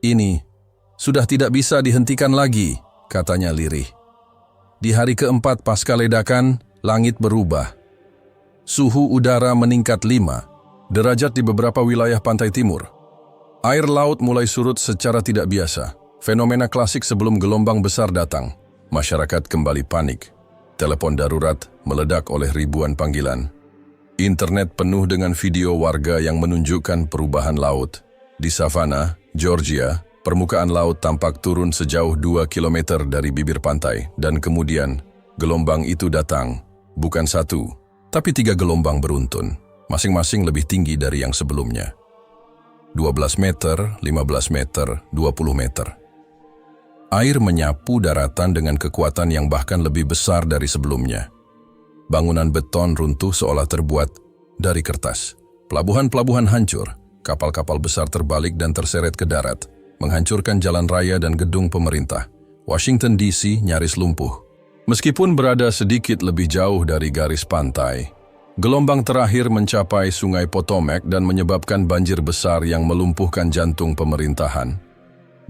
"Ini sudah tidak bisa dihentikan lagi," katanya lirih. Di hari keempat pasca ledakan, langit berubah. Suhu udara meningkat 5 derajat di beberapa wilayah pantai timur. Air laut mulai surut secara tidak biasa. Fenomena klasik sebelum gelombang besar datang. Masyarakat kembali panik. Telepon darurat meledak oleh ribuan panggilan. Internet penuh dengan video warga yang menunjukkan perubahan laut. Di Savannah, Georgia, permukaan laut tampak turun sejauh 2 km dari bibir pantai, dan kemudian gelombang itu datang. Bukan 1, tapi 3 gelombang beruntun, masing-masing lebih tinggi dari yang sebelumnya. 12 meter, 15 meter, 20 meter. Air menyapu daratan dengan kekuatan yang bahkan lebih besar dari sebelumnya. Bangunan beton runtuh seolah terbuat dari kertas. Pelabuhan-pelabuhan hancur, kapal-kapal besar terbalik dan terseret ke darat, menghancurkan jalan raya dan gedung pemerintah. Washington DC nyaris lumpuh. Meskipun berada sedikit lebih jauh dari garis pantai, gelombang terakhir mencapai Sungai Potomac dan menyebabkan banjir besar yang melumpuhkan jantung pemerintahan.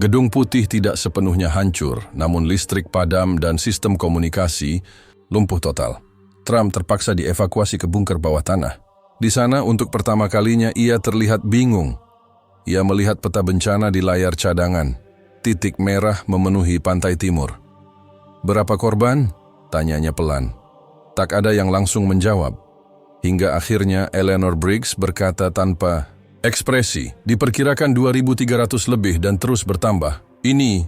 Gedung Putih tidak sepenuhnya hancur, namun listrik padam dan sistem komunikasi lumpuh total. Trump terpaksa dievakuasi ke bunker bawah tanah. Di sana untuk pertama kalinya ia terlihat bingung. Ia melihat peta bencana di layar cadangan. Titik merah memenuhi pantai timur. "Berapa korban?" tanyanya pelan. Tak ada yang langsung menjawab. Hingga akhirnya Eleanor Briggs berkata tanpa ekspresi, "Diperkirakan 2.300 lebih dan terus bertambah. Ini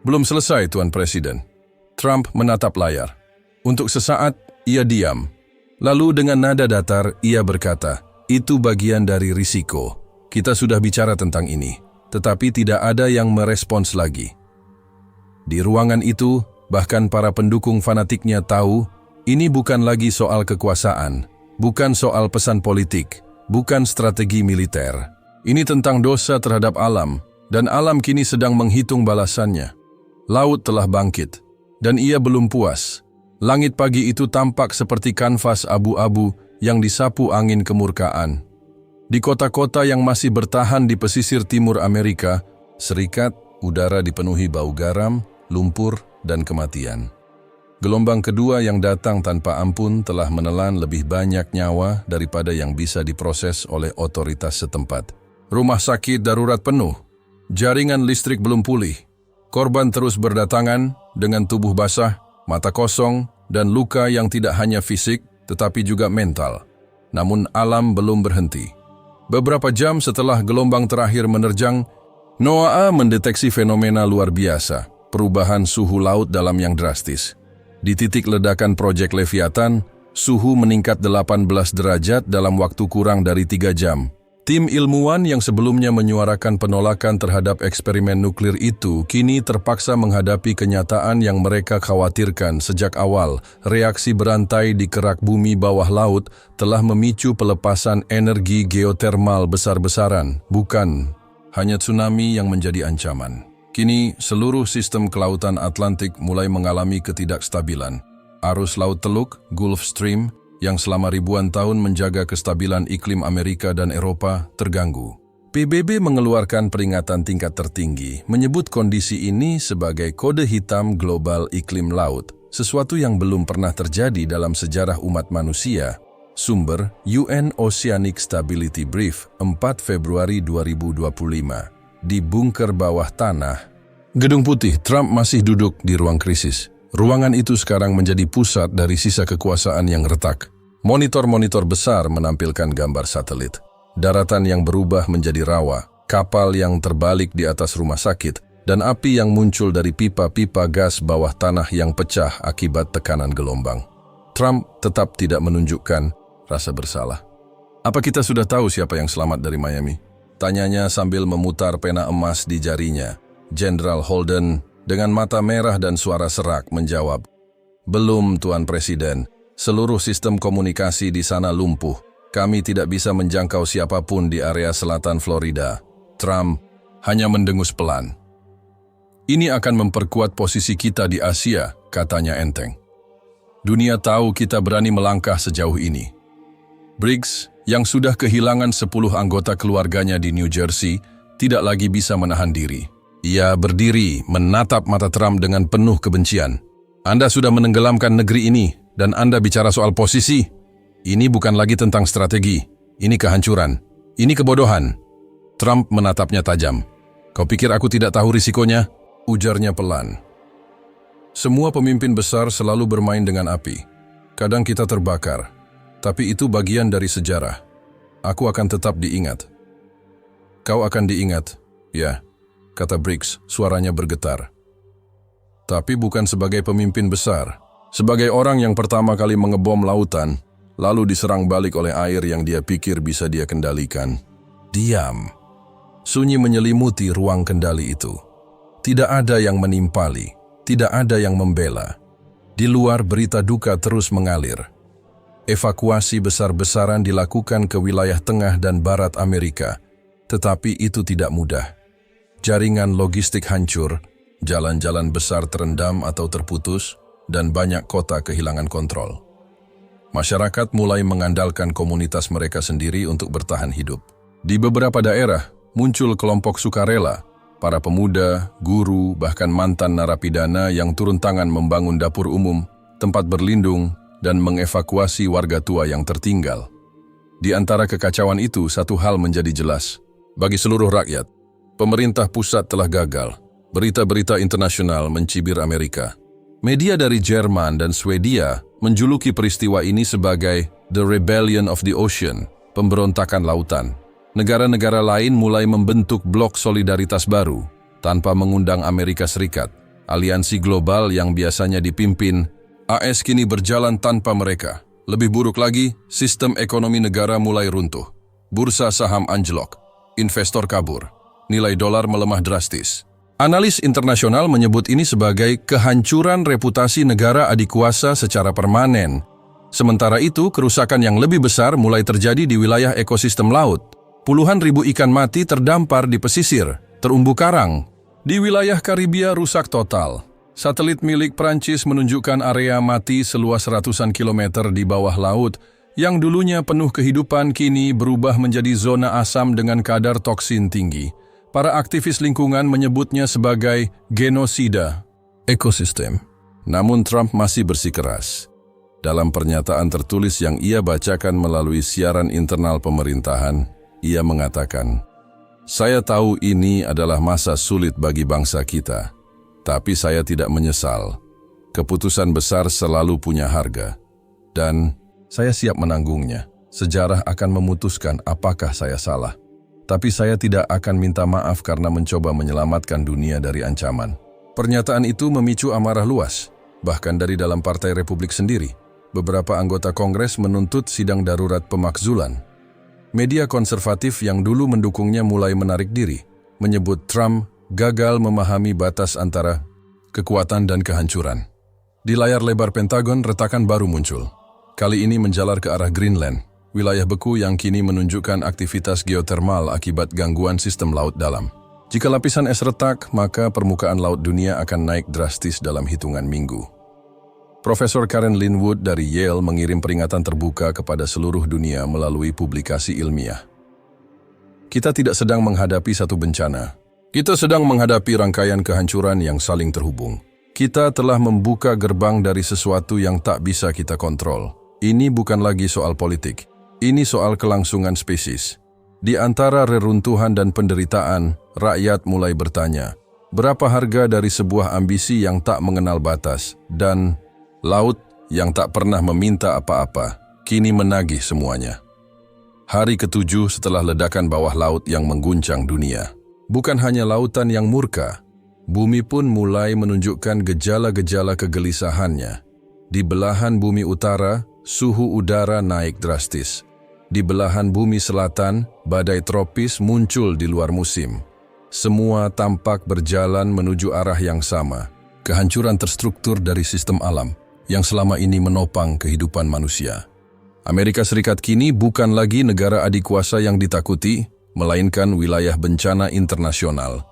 belum selesai, Tuan Presiden." Trump menatap layar. Untuk sesaat, ia diam. Lalu dengan nada datar, ia berkata, "Itu bagian dari risiko. Kita sudah bicara tentang ini." Tetapi tidak ada yang merespons lagi. Di ruangan itu, bahkan para pendukung fanatiknya tahu, ini bukan lagi soal kekuasaan, bukan soal pesan politik, bukan strategi militer. Ini tentang dosa terhadap alam, dan alam kini sedang menghitung balasannya. Laut telah bangkit, dan ia belum puas. Langit pagi itu tampak seperti kanvas abu-abu yang disapu angin kemurkaan. Di kota-kota yang masih bertahan di pesisir timur Amerika Serikat, udara dipenuhi bau garam, lumpur, dan kematian. Gelombang kedua yang datang tanpa ampun telah menelan lebih banyak nyawa daripada yang bisa diproses oleh otoritas setempat. Rumah sakit darurat penuh, jaringan listrik belum pulih. Korban terus berdatangan dengan tubuh basah, mata kosong, dan luka yang tidak hanya fisik tetapi juga mental. Namun alam belum berhenti. Beberapa jam setelah gelombang terakhir menerjang, NOAA mendeteksi fenomena luar biasa. perubahan suhu laut dalam yang drastis. Di titik ledakan proyek Leviathan, suhu meningkat 18 derajat dalam waktu kurang dari 3 jam. Tim ilmuwan yang sebelumnya menyuarakan penolakan terhadap eksperimen nuklir itu kini terpaksa menghadapi kenyataan yang mereka khawatirkan sejak awal. Reaksi berantai di kerak bumi bawah laut telah memicu pelepasan energi geotermal besar-besaran, bukan hanya tsunami yang menjadi ancaman. Kini, seluruh sistem kelautan Atlantik mulai mengalami ketidakstabilan. Arus laut Teluk, Gulf Stream, yang selama ribuan tahun menjaga kestabilan iklim Amerika dan Eropa, terganggu. PBB mengeluarkan peringatan tingkat tertinggi, menyebut kondisi ini sebagai kode hitam global iklim laut, sesuatu yang belum pernah terjadi dalam sejarah umat manusia. Sumber UN Oceanic Stability Brief, 4 Februari 2025. Di bunker bawah tanah. Gedung Putih, Trump masih duduk di ruang krisis. Ruangan itu sekarang menjadi pusat dari sisa kekuasaan yang retak. Monitor-monitor besar menampilkan gambar satelit. Daratan yang berubah menjadi rawa, kapal yang terbalik di atas rumah sakit, dan api yang muncul dari pipa-pipa gas bawah tanah yang pecah akibat tekanan gelombang. Trump tetap tidak menunjukkan rasa bersalah. Apa kita sudah tahu siapa yang selamat dari Miami? Tanyanya sambil memutar pena emas di jarinya. Jenderal Holden dengan mata merah dan suara serak menjawab, "Belum, Tuan Presiden. Seluruh sistem komunikasi di sana lumpuh. Kami tidak bisa menjangkau siapapun di area selatan Florida." Trump hanya mendengus pelan. "Ini akan memperkuat posisi kita di Asia," katanya enteng. "Dunia tahu kita berani melangkah sejauh ini." Briggs, yang sudah kehilangan 10 anggota keluarganya di New Jersey, tidak lagi bisa menahan diri. Ia berdiri, menatap mata Trump dengan penuh kebencian. "Anda sudah menenggelamkan negeri ini, dan Anda bicara soal posisi? Ini bukan lagi tentang strategi. Ini kehancuran. Ini kebodohan." Trump menatapnya tajam. "Kau pikir aku tidak tahu risikonya?" ujarnya pelan. "Semua pemimpin besar selalu bermain dengan api. Kadang kita terbakar, tapi itu bagian dari sejarah. Aku akan tetap diingat." "Kau akan diingat, ya," kata Briggs, suaranya bergetar. "Tapi bukan sebagai pemimpin besar. Sebagai orang yang pertama kali mengebom lautan, lalu diserang balik oleh air yang dia pikir bisa dia kendalikan." Diam. Sunyi menyelimuti ruang kendali itu. Tidak ada yang menimpali, tidak ada yang membela. Di luar berita duka terus mengalir. Evakuasi besar-besaran dilakukan ke wilayah tengah dan barat Amerika, tetapi itu tidak mudah. Jaringan logistik hancur, jalan-jalan besar terendam atau terputus, dan banyak kota kehilangan kontrol. Masyarakat mulai mengandalkan komunitas mereka sendiri untuk bertahan hidup. Di beberapa daerah, muncul kelompok sukarela, para pemuda, guru, bahkan mantan narapidana yang turun tangan membangun dapur umum, tempat berlindung, dan mengevakuasi warga tua yang tertinggal. Di antara kekacauan itu, satu hal menjadi jelas. Bagi seluruh rakyat, pemerintah pusat telah gagal. Berita-berita internasional mencibir Amerika. Media dari Jerman dan Swedia menjuluki peristiwa ini sebagai The Rebellion of the Ocean, pemberontakan lautan. Negara-negara lain mulai membentuk blok solidaritas baru, tanpa mengundang Amerika Serikat. Aliansi global yang biasanya dipimpin AS kini berjalan tanpa mereka. Lebih buruk lagi, sistem ekonomi negara mulai runtuh. Bursa saham anjlok, investor kabur, nilai dolar melemah drastis. Analis internasional menyebut ini sebagai kehancuran reputasi negara adikuasa secara permanen. Sementara itu, kerusakan yang lebih besar mulai terjadi di wilayah ekosistem laut. Puluhan ribu ikan mati terdampar di pesisir, terumbu karang. Di wilayah Karibia rusak total. Satelit milik Prancis menunjukkan area mati seluas ratusan kilometer di bawah laut, yang dulunya penuh kehidupan kini berubah menjadi zona asam dengan kadar toksin tinggi. Para aktivis lingkungan menyebutnya sebagai genosida ekosistem. Namun Trump masih bersikeras. Dalam pernyataan tertulis yang ia bacakan melalui siaran internal pemerintahan, ia mengatakan, "Saya tahu ini adalah masa sulit bagi bangsa kita, tapi saya tidak menyesal. Keputusan besar selalu punya harga, dan saya siap menanggungnya. Sejarah akan memutuskan apakah saya salah. Tapi saya tidak akan minta maaf karena mencoba menyelamatkan dunia dari ancaman." Pernyataan itu memicu amarah luas, bahkan dari dalam Partai Republik sendiri. Beberapa anggota Kongres menuntut sidang darurat pemakzulan. Media konservatif yang dulu mendukungnya mulai menarik diri, menyebut Trump gagal memahami batas antara kekuatan dan kehancuran. Di layar lebar Pentagon, retakan baru muncul. Kali ini menjalar ke arah Greenland, wilayah beku yang kini menunjukkan aktivitas geotermal akibat gangguan sistem laut dalam. Jika lapisan es retak, maka permukaan laut dunia akan naik drastis dalam hitungan minggu. Profesor Karen Linwood dari Yale mengirim peringatan terbuka kepada seluruh dunia melalui publikasi ilmiah. Kita tidak sedang menghadapi satu bencana. Kita sedang menghadapi rangkaian kehancuran yang saling terhubung. Kita telah membuka gerbang dari sesuatu yang tak bisa kita kontrol. Ini bukan lagi soal politik. Ini soal kelangsungan spesies. Di antara reruntuhan dan penderitaan, rakyat mulai bertanya, berapa harga dari sebuah ambisi yang tak mengenal batas, dan laut yang tak pernah meminta apa-apa, kini menagih semuanya. Hari ke-7 setelah ledakan bawah laut yang mengguncang dunia. Bukan hanya lautan yang murka, bumi pun mulai menunjukkan gejala-gejala kegelisahannya. Di belahan bumi utara, suhu udara naik drastis. Di belahan bumi selatan, badai tropis muncul di luar musim. Semua tampak berjalan menuju arah yang sama, kehancuran terstruktur dari sistem alam yang selama ini menopang kehidupan manusia. Amerika Serikat kini bukan lagi negara adikuasa yang ditakuti, melainkan wilayah bencana internasional.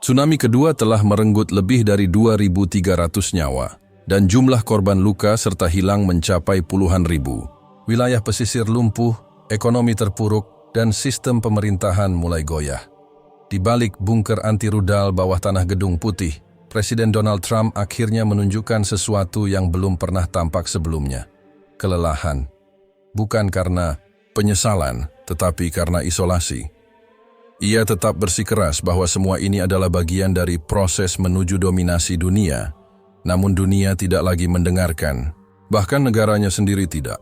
Tsunami kedua telah merenggut lebih dari 2.300 nyawa, dan jumlah korban luka serta hilang mencapai puluhan ribu. Wilayah pesisir lumpuh, ekonomi terpuruk, dan sistem pemerintahan mulai goyah. Di balik bunker anti-rudal bawah tanah Gedung Putih, Presiden Donald Trump akhirnya menunjukkan sesuatu yang belum pernah tampak sebelumnya. Kelelahan. Bukan karena penyesalan, tetapi karena isolasi. Ia tetap bersikeras bahwa semua ini adalah bagian dari proses menuju dominasi dunia, namun dunia tidak lagi mendengarkan, bahkan negaranya sendiri tidak.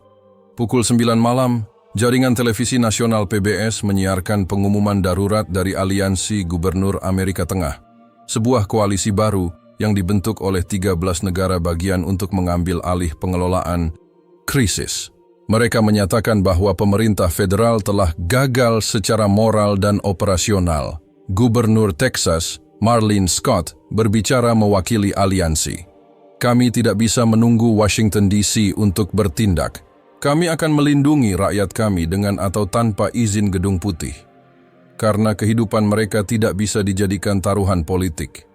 Pukul 9 malam, jaringan televisi nasional PBS menyiarkan pengumuman darurat dari Aliansi Gubernur Amerika Tengah, sebuah koalisi baru yang dibentuk oleh 13 negara bagian untuk mengambil alih pengelolaan krisis. Mereka menyatakan bahwa pemerintah federal telah gagal secara moral dan operasional. Gubernur Texas, Marlin Scott, berbicara mewakili aliansi. Kami tidak bisa menunggu Washington DC untuk bertindak. Kami akan melindungi rakyat kami dengan atau tanpa izin Gedung Putih. Karena kehidupan mereka tidak bisa dijadikan taruhan politik.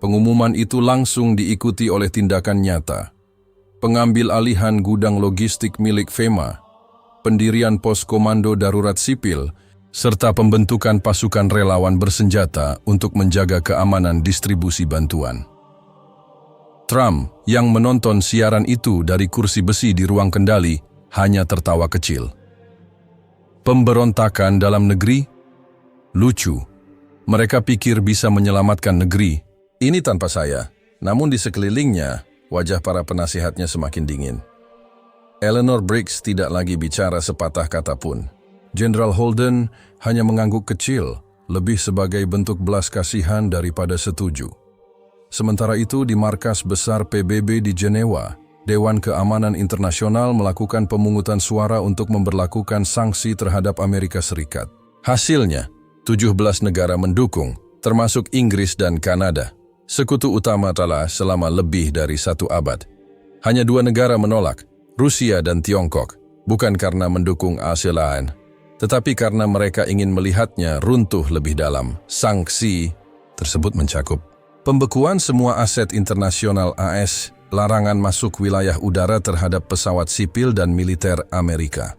Pengumuman itu langsung diikuti oleh tindakan nyata. Pengambil alihan gudang logistik milik FEMA, pendirian pos komando darurat sipil, serta pembentukan pasukan relawan bersenjata untuk menjaga keamanan distribusi bantuan. Trump, yang menonton siaran itu dari kursi besi di ruang kendali, hanya tertawa kecil. Pemberontakan dalam negeri? Lucu. Mereka pikir bisa menyelamatkan negeri. Ini tanpa saya. Namun di sekelilingnya, wajah para penasihatnya semakin dingin. Eleanor Briggs tidak lagi bicara sepatah kata pun. Jenderal Holden hanya mengangguk kecil, lebih sebagai bentuk belas kasihan daripada setuju. Sementara itu di markas besar PBB di Jenewa, Dewan Keamanan Internasional melakukan pemungutan suara untuk memberlakukan sanksi terhadap Amerika Serikat. Hasilnya, 17 negara mendukung, termasuk Inggris dan Kanada. Sekutu utama telah selama lebih dari 1 abad. Hanya 2 negara menolak, Rusia dan Tiongkok, bukan karena mendukung ASEAN, tetapi karena mereka ingin melihatnya runtuh lebih dalam. Sanksi tersebut mencakup pembekuan semua aset internasional AS, larangan masuk wilayah udara terhadap pesawat sipil dan militer Amerika,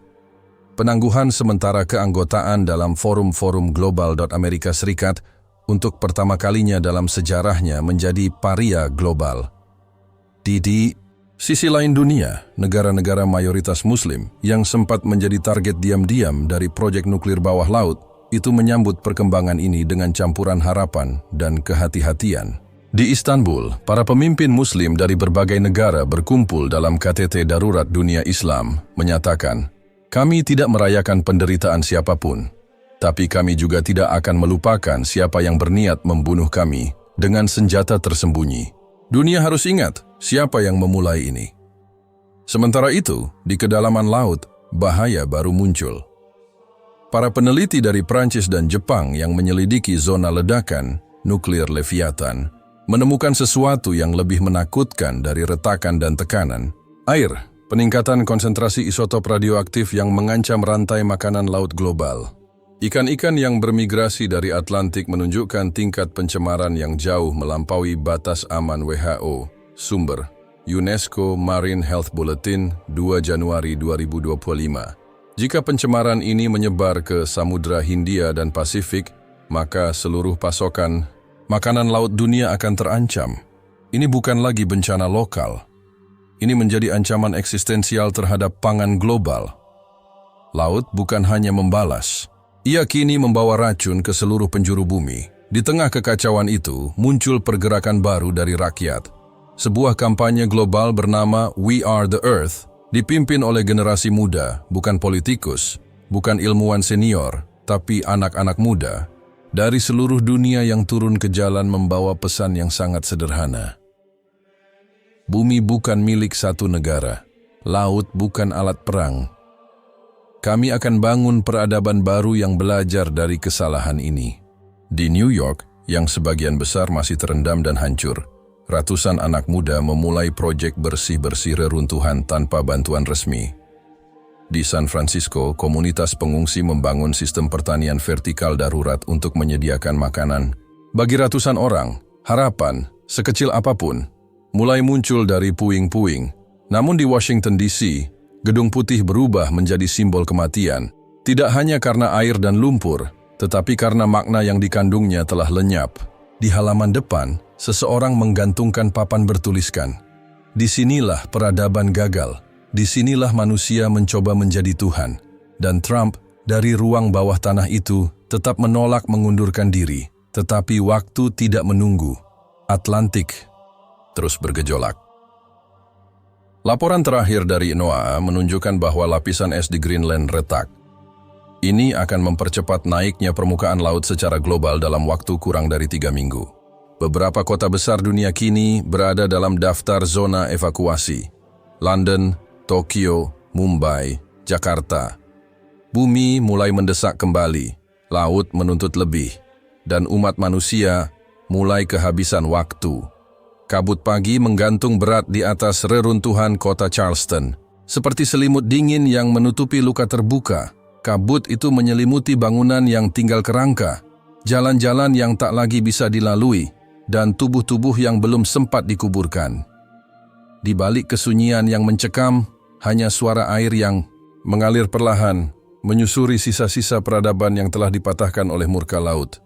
penangguhan sementara keanggotaan dalam forum-forum global. Amerika Serikat untuk pertama kalinya dalam sejarahnya menjadi paria global. Di sisi lain dunia, negara-negara mayoritas Muslim yang sempat menjadi target diam-diam dari proyek nuklir bawah laut itu menyambut perkembangan ini dengan campuran harapan dan kehati-hatian. Di Istanbul, para pemimpin Muslim dari berbagai negara berkumpul dalam KTT Darurat Dunia Islam menyatakan, kami tidak merayakan penderitaan siapapun, tapi kami juga tidak akan melupakan siapa yang berniat membunuh kami dengan senjata tersembunyi. Dunia harus ingat siapa yang memulai ini. Sementara itu, di kedalaman laut, bahaya baru muncul. Para peneliti dari Prancis dan Jepang yang menyelidiki zona ledakan nuklir Leviathan menemukan sesuatu yang lebih menakutkan dari retakan dan tekanan. Air, peningkatan konsentrasi isotop radioaktif yang mengancam rantai makanan laut global. Ikan-ikan yang bermigrasi dari Atlantik menunjukkan tingkat pencemaran yang jauh melampaui batas aman WHO. Sumber, UNESCO Marine Health Bulletin 2 Januari 2025. Jika pencemaran ini menyebar ke Samudra Hindia dan Pasifik, maka seluruh pasokan makanan laut dunia akan terancam. Ini bukan lagi bencana lokal. Ini menjadi ancaman eksistensial terhadap pangan global. Laut bukan hanya membalas. Ia kini membawa racun ke seluruh penjuru bumi. Di tengah kekacauan itu, muncul pergerakan baru dari rakyat. Sebuah kampanye global bernama We Are the Earth, dipimpin oleh generasi muda, bukan politikus, bukan ilmuwan senior, tapi anak-anak muda, dari seluruh dunia yang turun ke jalan membawa pesan yang sangat sederhana. Bumi bukan milik satu negara, laut bukan alat perang. Kami akan bangun peradaban baru yang belajar dari kesalahan ini. Di New York, yang sebagian besar masih terendam dan hancur, ratusan anak muda memulai proyek bersih-bersih reruntuhan tanpa bantuan resmi. Di San Francisco, komunitas pengungsi membangun sistem pertanian vertikal darurat untuk menyediakan makanan. Bagi ratusan orang, harapan, sekecil apapun, mulai muncul dari puing-puing. Namun di Washington DC, Gedung Putih berubah menjadi simbol kematian, tidak hanya karena air dan lumpur, tetapi karena makna yang dikandungnya telah lenyap. Di halaman depan, seseorang menggantungkan papan bertuliskan, "Disinilah peradaban gagal, disinilah manusia mencoba menjadi Tuhan." Dan Trump, dari ruang bawah tanah itu, tetap menolak mengundurkan diri, tetapi waktu tidak menunggu. Atlantik terus bergejolak. Laporan terakhir dari NOAA menunjukkan bahwa lapisan es di Greenland retak. Ini akan mempercepat naiknya permukaan laut secara global dalam waktu kurang dari 3 minggu. Beberapa kota besar dunia kini berada dalam daftar zona evakuasi. London, Tokyo, Mumbai, Jakarta. Bumi mulai mendesak kembali, laut menuntut lebih, dan umat manusia mulai kehabisan waktu. Kabut pagi menggantung berat di atas reruntuhan kota Charleston. Seperti selimut dingin yang menutupi luka terbuka, kabut itu menyelimuti bangunan yang tinggal kerangka, jalan-jalan yang tak lagi bisa dilalui, dan tubuh-tubuh yang belum sempat dikuburkan. Di balik kesunyian yang mencekam, hanya suara air yang mengalir perlahan, menyusuri sisa-sisa peradaban yang telah dipatahkan oleh murka laut.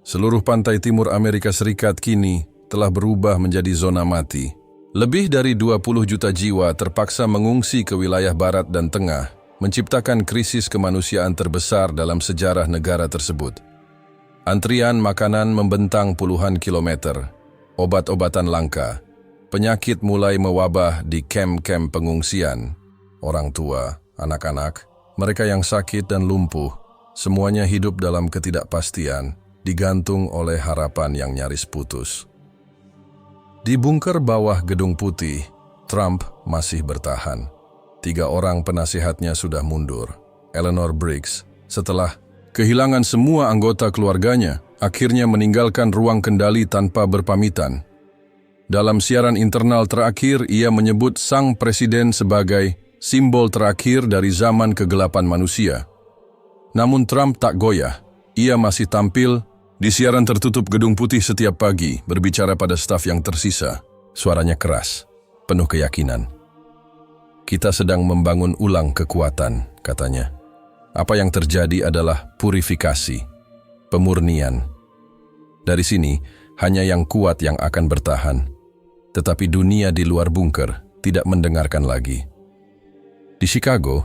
Seluruh pantai timur Amerika Serikat kini telah berubah menjadi zona mati. Lebih dari 20 juta jiwa terpaksa mengungsi ke wilayah barat dan tengah, menciptakan krisis kemanusiaan terbesar dalam sejarah negara tersebut. Antrian makanan membentang puluhan kilometer, obat-obatan langka, penyakit mulai mewabah di kamp-kamp pengungsian. Orang tua, anak-anak, mereka yang sakit dan lumpuh, semuanya hidup dalam ketidakpastian, digantung oleh harapan yang nyaris putus. Di bunker bawah Gedung Putih, Trump masih bertahan. 3 orang penasihatnya sudah mundur. Eleanor Briggs, setelah kehilangan semua anggota keluarganya, akhirnya meninggalkan ruang kendali tanpa berpamitan. Dalam siaran internal terakhir, ia menyebut sang presiden sebagai simbol terakhir dari zaman kegelapan manusia. Namun Trump tak goyah. Ia masih tampil di siaran tertutup Gedung Putih setiap pagi, berbicara pada staf yang tersisa. Suaranya keras, penuh keyakinan. "Kita sedang membangun ulang kekuatan," katanya. Apa yang terjadi adalah purifikasi, pemurnian. Dari sini, hanya yang kuat yang akan bertahan. Tetapi dunia di luar bunker tidak mendengarkan lagi. Di Chicago,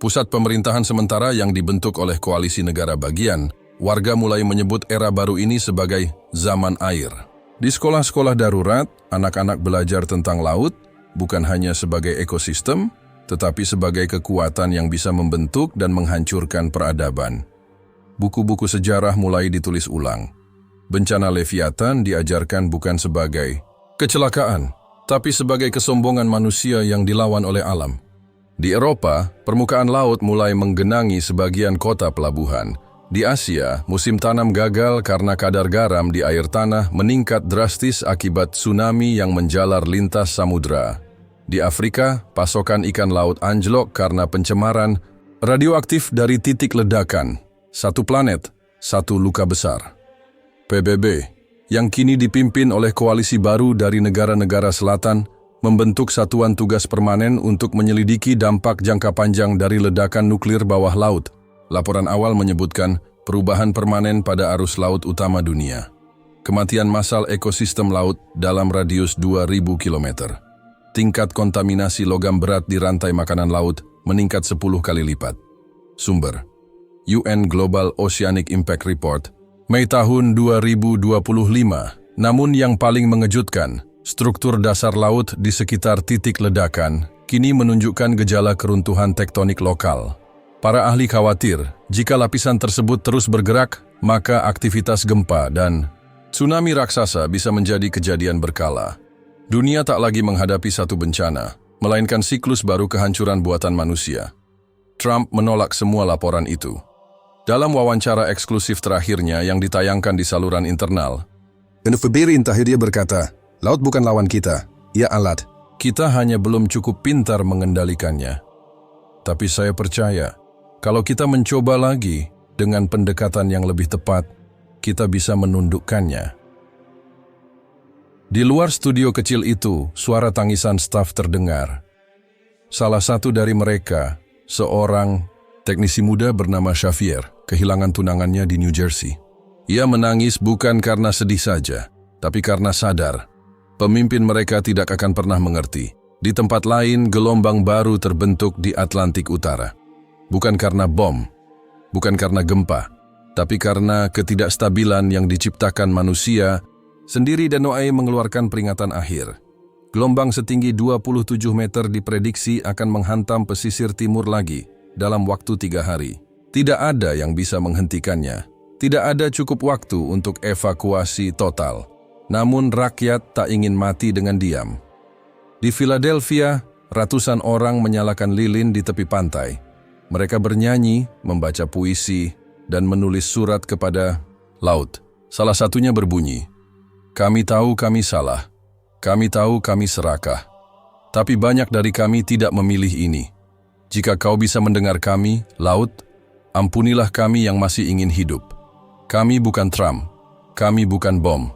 pusat pemerintahan sementara yang dibentuk oleh koalisi negara bagian, warga mulai menyebut era baru ini sebagai zaman air. Di sekolah-sekolah darurat, anak-anak belajar tentang laut, bukan hanya sebagai ekosistem, tetapi sebagai kekuatan yang bisa membentuk dan menghancurkan peradaban. Buku-buku sejarah mulai ditulis ulang. Bencana Leviathan diajarkan bukan sebagai kecelakaan, tapi sebagai kesombongan manusia yang dilawan oleh alam. Di Eropa, permukaan laut mulai menggenangi sebagian kota pelabuhan. Di Asia, musim tanam gagal karena kadar garam di air tanah meningkat drastis akibat tsunami yang menjalar lintas samudra. Di Afrika, pasokan ikan laut anjlok karena pencemaran radioaktif dari titik ledakan. Satu planet, satu luka besar. PBB, yang kini dipimpin oleh koalisi baru dari negara-negara selatan, membentuk satuan tugas permanen untuk menyelidiki dampak jangka panjang dari ledakan nuklir bawah laut. Laporan awal menyebutkan perubahan permanen pada arus laut utama dunia. Kematian massal ekosistem laut dalam radius 2.000 km. Tingkat kontaminasi logam berat di rantai makanan laut meningkat 10 kali lipat. Sumber: UN Global Oceanic Impact Report, Mei tahun 2025. Namun yang paling mengejutkan, struktur dasar laut di sekitar titik ledakan kini menunjukkan gejala keruntuhan tektonik lokal. Para ahli khawatir, jika lapisan tersebut terus bergerak, maka aktivitas gempa dan tsunami raksasa bisa menjadi kejadian berkala. Dunia tak lagi menghadapi satu bencana, melainkan siklus baru kehancuran buatan manusia. Trump menolak semua laporan itu. Dalam wawancara eksklusif terakhirnya yang ditayangkan di saluran internal, dia berkata, "Laut bukan lawan kita, ia alat. Kita hanya belum cukup pintar mengendalikannya. Tapi saya percaya, kalau kita mencoba lagi dengan pendekatan yang lebih tepat, kita bisa menundukkannya." Di luar studio kecil itu, suara tangisan staf terdengar. Salah satu dari mereka, seorang teknisi muda bernama Xavier, kehilangan tunangannya di New Jersey. Ia menangis bukan karena sedih saja, tapi karena sadar pemimpin mereka tidak akan pernah mengerti. Di tempat lain, gelombang baru terbentuk di Atlantik Utara. Bukan karena bom, bukan karena gempa, tapi karena ketidakstabilan yang diciptakan manusia sendiri. Danau mengeluarkan peringatan akhir. Gelombang setinggi 27 meter diprediksi akan menghantam pesisir timur lagi dalam waktu 3 hari. Tidak ada yang bisa menghentikannya. Tidak ada cukup waktu untuk evakuasi total. Namun rakyat tak ingin mati dengan diam. Di Philadelphia, ratusan orang menyalakan lilin di tepi pantai. Mereka bernyanyi, membaca puisi, dan menulis surat kepada laut. Salah satunya berbunyi, "Kami tahu kami salah. Kami tahu kami serakah. Tapi banyak dari kami tidak memilih ini. Jika kau bisa mendengar kami, laut, ampunilah kami yang masih ingin hidup. Kami bukan Trump. Kami bukan bom.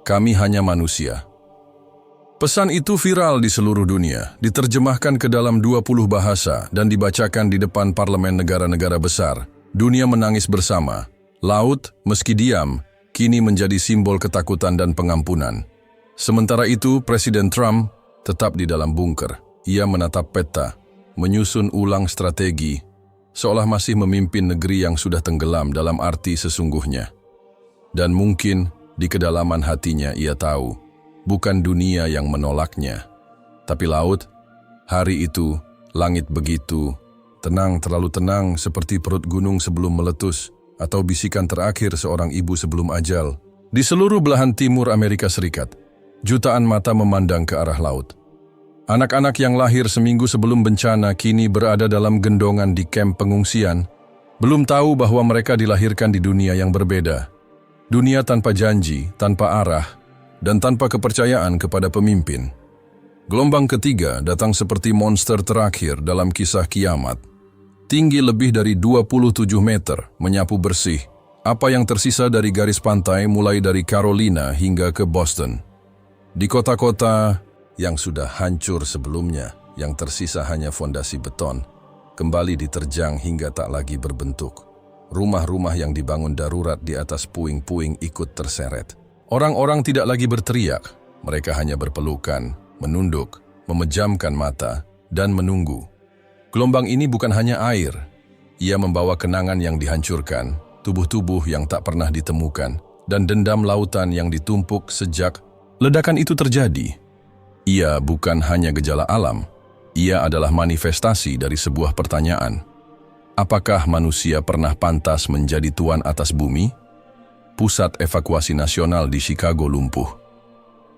Kami hanya manusia." Pesan itu viral di seluruh dunia, diterjemahkan ke dalam 20 bahasa dan dibacakan di depan parlemen negara-negara besar. Dunia menangis bersama. Laut, meski diam, kini menjadi simbol ketakutan dan pengampunan. Sementara itu, Presiden Trump tetap di dalam bunker. Ia menatap peta, menyusun ulang strategi, seolah masih memimpin negeri yang sudah tenggelam dalam arti sesungguhnya. Dan mungkin di kedalaman hatinya ia tahu, bukan dunia yang menolaknya, tapi laut. Hari itu, langit begitu tenang, terlalu tenang, seperti perut gunung sebelum meletus, atau bisikan terakhir seorang ibu sebelum ajal. Di seluruh belahan timur Amerika Serikat, jutaan mata memandang ke arah laut. Anak-anak yang lahir seminggu sebelum bencana kini berada dalam gendongan di kamp pengungsian, belum tahu bahwa mereka dilahirkan di dunia yang berbeda. Dunia tanpa janji, tanpa arah, dan tanpa kepercayaan kepada pemimpin. Gelombang ketiga datang seperti monster terakhir dalam kisah kiamat. Tinggi lebih dari 27 meter, menyapu bersih apa yang tersisa dari garis pantai mulai dari Carolina hingga ke Boston. Di kota-kota yang sudah hancur sebelumnya, yang tersisa hanya fondasi beton, kembali diterjang hingga tak lagi berbentuk. Rumah-rumah yang dibangun darurat di atas puing-puing ikut terseret. Orang-orang tidak lagi berteriak, mereka hanya berpelukan, menunduk, memejamkan mata, dan menunggu. Gelombang ini bukan hanya air, ia membawa kenangan yang dihancurkan, tubuh-tubuh yang tak pernah ditemukan, dan dendam lautan yang ditumpuk sejak ledakan itu terjadi. Ia bukan hanya gejala alam, ia adalah manifestasi dari sebuah pertanyaan. Apakah manusia pernah pantas menjadi tuan atas bumi? pusat evakuasi nasional di Chicago lumpuh.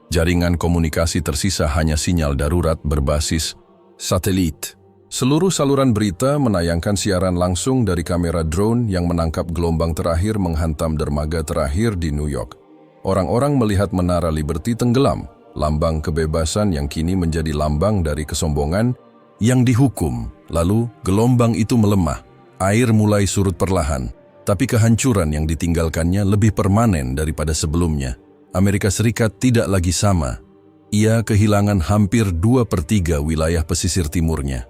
Jaringan komunikasi tersisa hanya sinyal darurat berbasis satelit. Seluruh saluran berita menayangkan siaran langsung dari kamera drone yang menangkap gelombang terakhir menghantam dermaga terakhir di New York. Orang-orang melihat Menara Liberty tenggelam, lambang kebebasan yang kini menjadi lambang dari kesombongan yang dihukum. Lalu gelombang itu melemah, air mulai surut perlahan, tapi kehancuran yang ditinggalkannya lebih permanen daripada sebelumnya. Amerika Serikat tidak lagi sama. Ia kehilangan hampir 2/3 wilayah pesisir timurnya.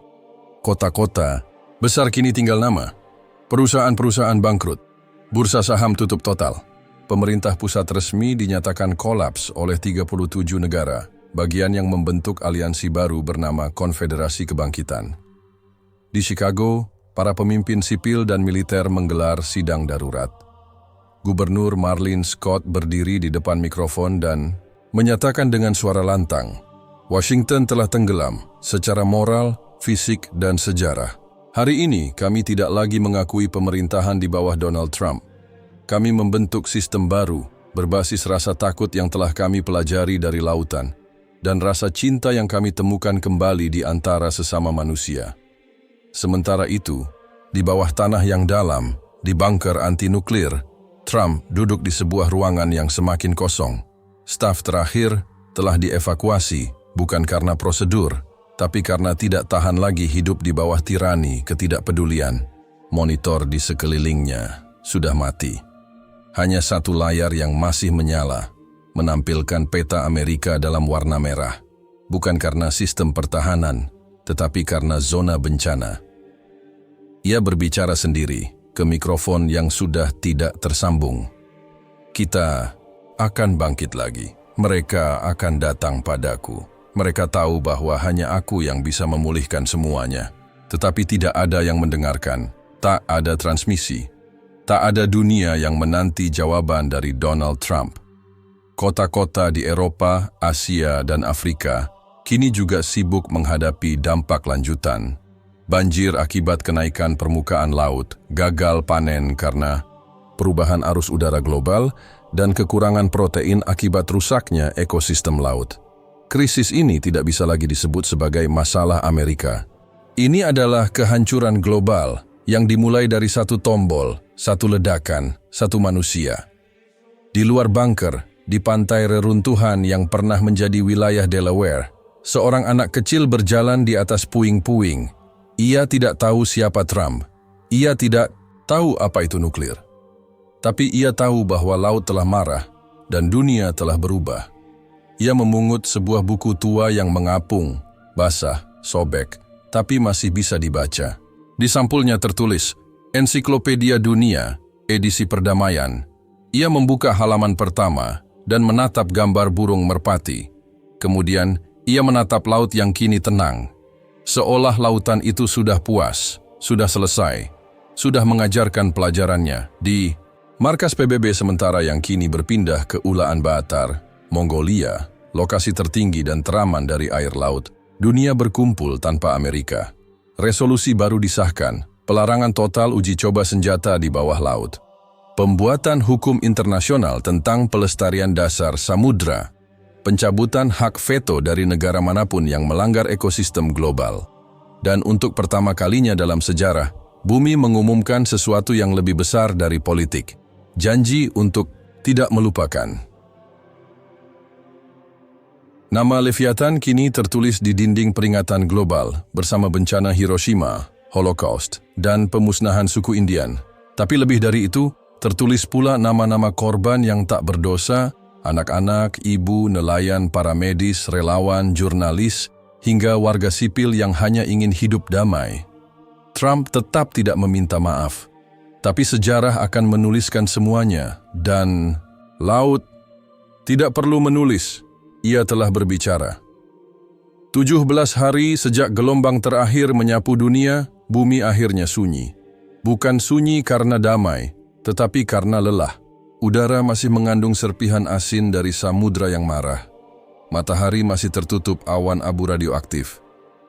Kota-kota besar kini tinggal nama. Perusahaan-perusahaan bangkrut. Bursa saham tutup total. Pemerintah pusat resmi dinyatakan kolaps oleh 37 negara, bagian yang membentuk aliansi baru bernama Konfederasi Kebangkitan. Di Chicago, para pemimpin sipil dan militer menggelar sidang darurat. Gubernur Marlin Scott berdiri di depan mikrofon dan menyatakan dengan suara lantang, Washington telah tenggelam secara moral, fisik, dan sejarah. Hari ini kami tidak lagi mengakui pemerintahan di bawah Donald Trump. Kami membentuk sistem baru berbasis rasa takut yang telah kami pelajari dari lautan dan rasa cinta yang kami temukan kembali di antara sesama manusia. Sementara itu, di bawah tanah yang dalam, di bunker anti-nuklir, Trump duduk di sebuah ruangan yang semakin kosong. Staf terakhir telah dievakuasi bukan karena prosedur, tapi karena tidak tahan lagi hidup di bawah tirani ketidakpedulian. Monitor di sekelilingnya sudah mati. Hanya satu layar yang masih menyala, menampilkan peta Amerika dalam warna merah. Bukan karena sistem pertahanan, tetapi karena zona bencana. Ia berbicara sendiri ke mikrofon yang sudah tidak tersambung. Kita akan bangkit lagi. Mereka akan datang padaku. Mereka tahu bahwa hanya aku yang bisa memulihkan semuanya. Tetapi tidak ada yang mendengarkan. Tak ada transmisi. Tak ada dunia yang menanti jawaban dari Donald Trump. Kota-kota di Eropa, Asia, dan Afrika kini juga sibuk menghadapi dampak lanjutan. Banjir akibat kenaikan permukaan laut, gagal panen karena perubahan arus udara global, dan kekurangan protein akibat rusaknya ekosistem laut. Krisis ini tidak bisa lagi disebut sebagai masalah Amerika. Ini adalah kehancuran global yang dimulai dari satu tombol, satu ledakan, satu manusia. Di luar bunker, di pantai reruntuhan yang pernah menjadi wilayah Delaware, seorang anak kecil berjalan di atas puing-puing. Ia tidak tahu siapa Trump. Ia tidak tahu apa itu nuklir. Tapi ia tahu bahwa laut telah marah dan dunia telah berubah. Ia memungut sebuah buku tua yang mengapung, basah, sobek, tapi masih bisa dibaca. Di sampulnya tertulis, Ensiklopedia Dunia, edisi perdamaian. Ia membuka halaman pertama dan menatap gambar burung merpati. Kemudian, ia menatap laut yang kini tenang. Seolah lautan itu sudah puas, sudah selesai, sudah mengajarkan pelajarannya di markas PBB sementara yang kini berpindah ke Ulaan Batar, Mongolia, lokasi tertinggi dan teraman dari air laut. Dunia berkumpul tanpa Amerika. Resolusi baru disahkan, pelarangan total uji coba senjata di bawah laut. Pembuatan hukum internasional tentang pelestarian dasar samudra. Pencabutan hak veto dari negara manapun yang melanggar ekosistem global. Dan untuk pertama kalinya dalam sejarah, bumi mengumumkan sesuatu yang lebih besar dari politik. Janji untuk tidak melupakan. Nama Leviathan kini tertulis di dinding peringatan global bersama bencana Hiroshima, Holocaust, dan pemusnahan suku Indian. Tapi lebih dari itu, tertulis pula nama-nama korban yang tak berdosa, anak-anak, ibu, nelayan, para medis, relawan, jurnalis, hingga warga sipil yang hanya ingin hidup damai. Trump tetap tidak meminta maaf, tapi sejarah akan menuliskan semuanya, dan laut tidak perlu menulis. Ia telah berbicara. 17 hari sejak gelombang terakhir menyapu dunia, bumi akhirnya sunyi. Bukan sunyi karena damai, tetapi karena lelah. Udara masih mengandung serpihan asin dari samudra yang marah. Matahari masih tertutup awan abu radioaktif.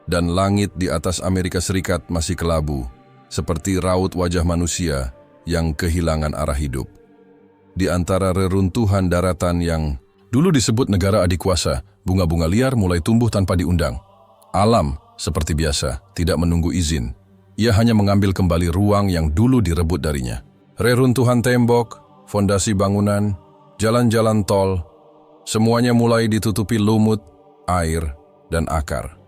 Dan langit di atas Amerika Serikat masih kelabu, seperti raut wajah manusia yang kehilangan arah hidup. di antara reruntuhan daratan yang dulu disebut negara adikuasa, bunga-bunga liar mulai tumbuh tanpa diundang. Alam, seperti biasa, tidak menunggu izin. Ia hanya mengambil kembali ruang yang dulu direbut darinya. Reruntuhan tembok, fondasi bangunan, jalan-jalan tol, semuanya mulai ditutupi lumut, air, dan akar.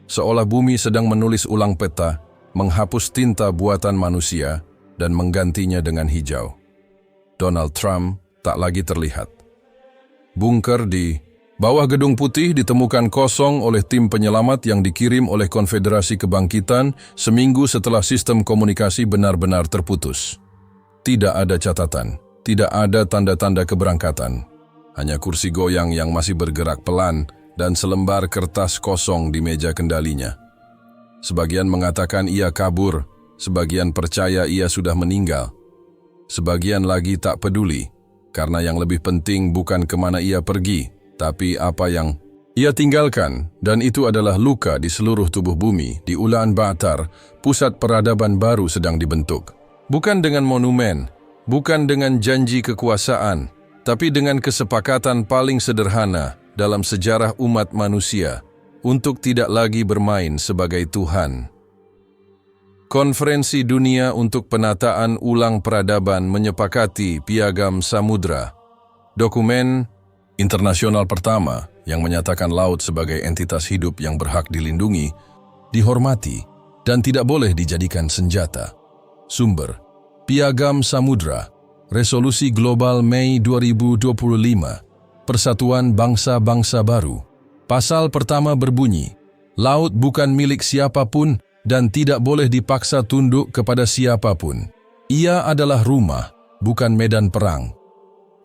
Seolah bumi sedang menulis ulang peta, menghapus tinta buatan manusia, dan menggantinya dengan hijau. Donald Trump tak lagi terlihat. Bunker di bawah Gedung Putih ditemukan kosong oleh tim penyelamat yang dikirim oleh Konfederasi Kebangkitan seminggu setelah sistem komunikasi benar-benar terputus. Tidak ada catatan, tidak ada tanda-tanda keberangkatan. Hanya kursi goyang yang masih bergerak pelan dan selembar kertas kosong di meja kendalinya. Sebagian mengatakan ia kabur, sebagian percaya ia sudah meninggal. Sebagian lagi tak peduli, karena yang lebih penting bukan kemana ia pergi, tapi apa yang ia tinggalkan, dan itu adalah luka di seluruh tubuh bumi. Di Ulaanbaatar, pusat peradaban baru sedang dibentuk. Bukan dengan monumen, bukan dengan janji kekuasaan, tapi dengan kesepakatan paling sederhana dalam sejarah umat manusia untuk tidak lagi bermain sebagai Tuhan. Konferensi Dunia untuk Penataan Ulang Peradaban menyepakati Piagam Samudra, dokumen internasional pertama yang menyatakan laut sebagai entitas hidup yang berhak dilindungi, dihormati, dan tidak boleh dijadikan senjata. Sumber: Piagam Samudra, Resolusi Global Mei 2025, Persatuan Bangsa-Bangsa Baru. Pasal pertama berbunyi, laut bukan milik siapapun dan tidak boleh dipaksa tunduk kepada siapapun. Ia adalah rumah, bukan medan perang.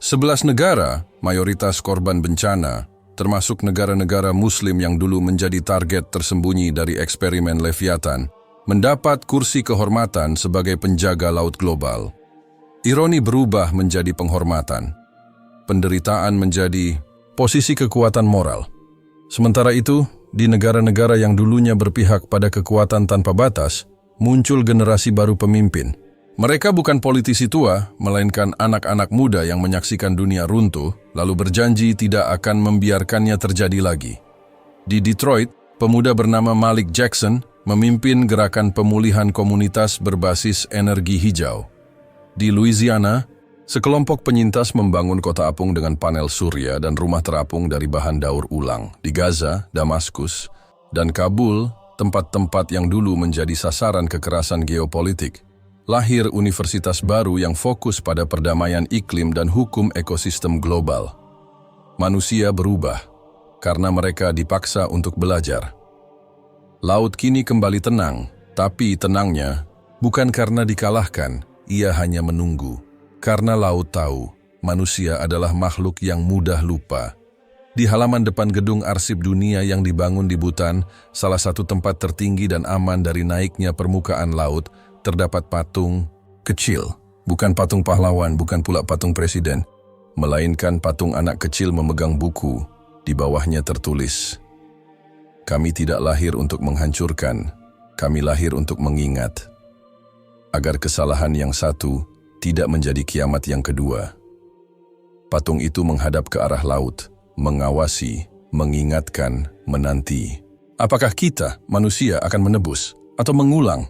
11 negara, mayoritas korban bencana, termasuk negara-negara Muslim yang dulu menjadi target tersembunyi dari eksperimen Leviathan, mendapat kursi kehormatan sebagai penjaga laut global. Ironi berubah menjadi penghormatan. Penderitaan menjadi posisi kekuatan moral. Sementara itu, di negara-negara yang dulunya berpihak pada kekuatan tanpa batas, muncul generasi baru pemimpin. Mereka bukan politisi tua, melainkan anak-anak muda yang menyaksikan dunia runtuh, lalu berjanji tidak akan membiarkannya terjadi lagi. Di Detroit, pemuda bernama Malik Jackson memimpin gerakan pemulihan komunitas berbasis energi hijau. Di Louisiana, sekelompok penyintas membangun kota apung dengan panel surya dan rumah terapung dari bahan daur ulang. Di Gaza, Damaskus, dan Kabul, tempat-tempat yang dulu menjadi sasaran kekerasan geopolitik, lahir universitas baru yang fokus pada perdamaian iklim dan hukum ekosistem global. Manusia berubah karena mereka dipaksa untuk belajar. Laut kini kembali tenang, tapi tenangnya bukan karena dikalahkan, ia hanya menunggu. Karena laut tahu, manusia adalah makhluk yang mudah lupa. Di halaman depan gedung arsip dunia yang dibangun di Butan, salah satu tempat tertinggi dan aman dari naiknya permukaan laut, terdapat patung kecil. Bukan patung pahlawan, bukan pula patung presiden, melainkan patung anak kecil memegang buku. Di bawahnya tertulis, "Kami tidak lahir untuk menghancurkan, kami lahir untuk mengingat." Agar kesalahan yang satu tidak menjadi kiamat yang kedua. Patung itu menghadap ke arah laut, mengawasi, mengingatkan, menanti. Apakah kita, manusia, akan menebus atau mengulang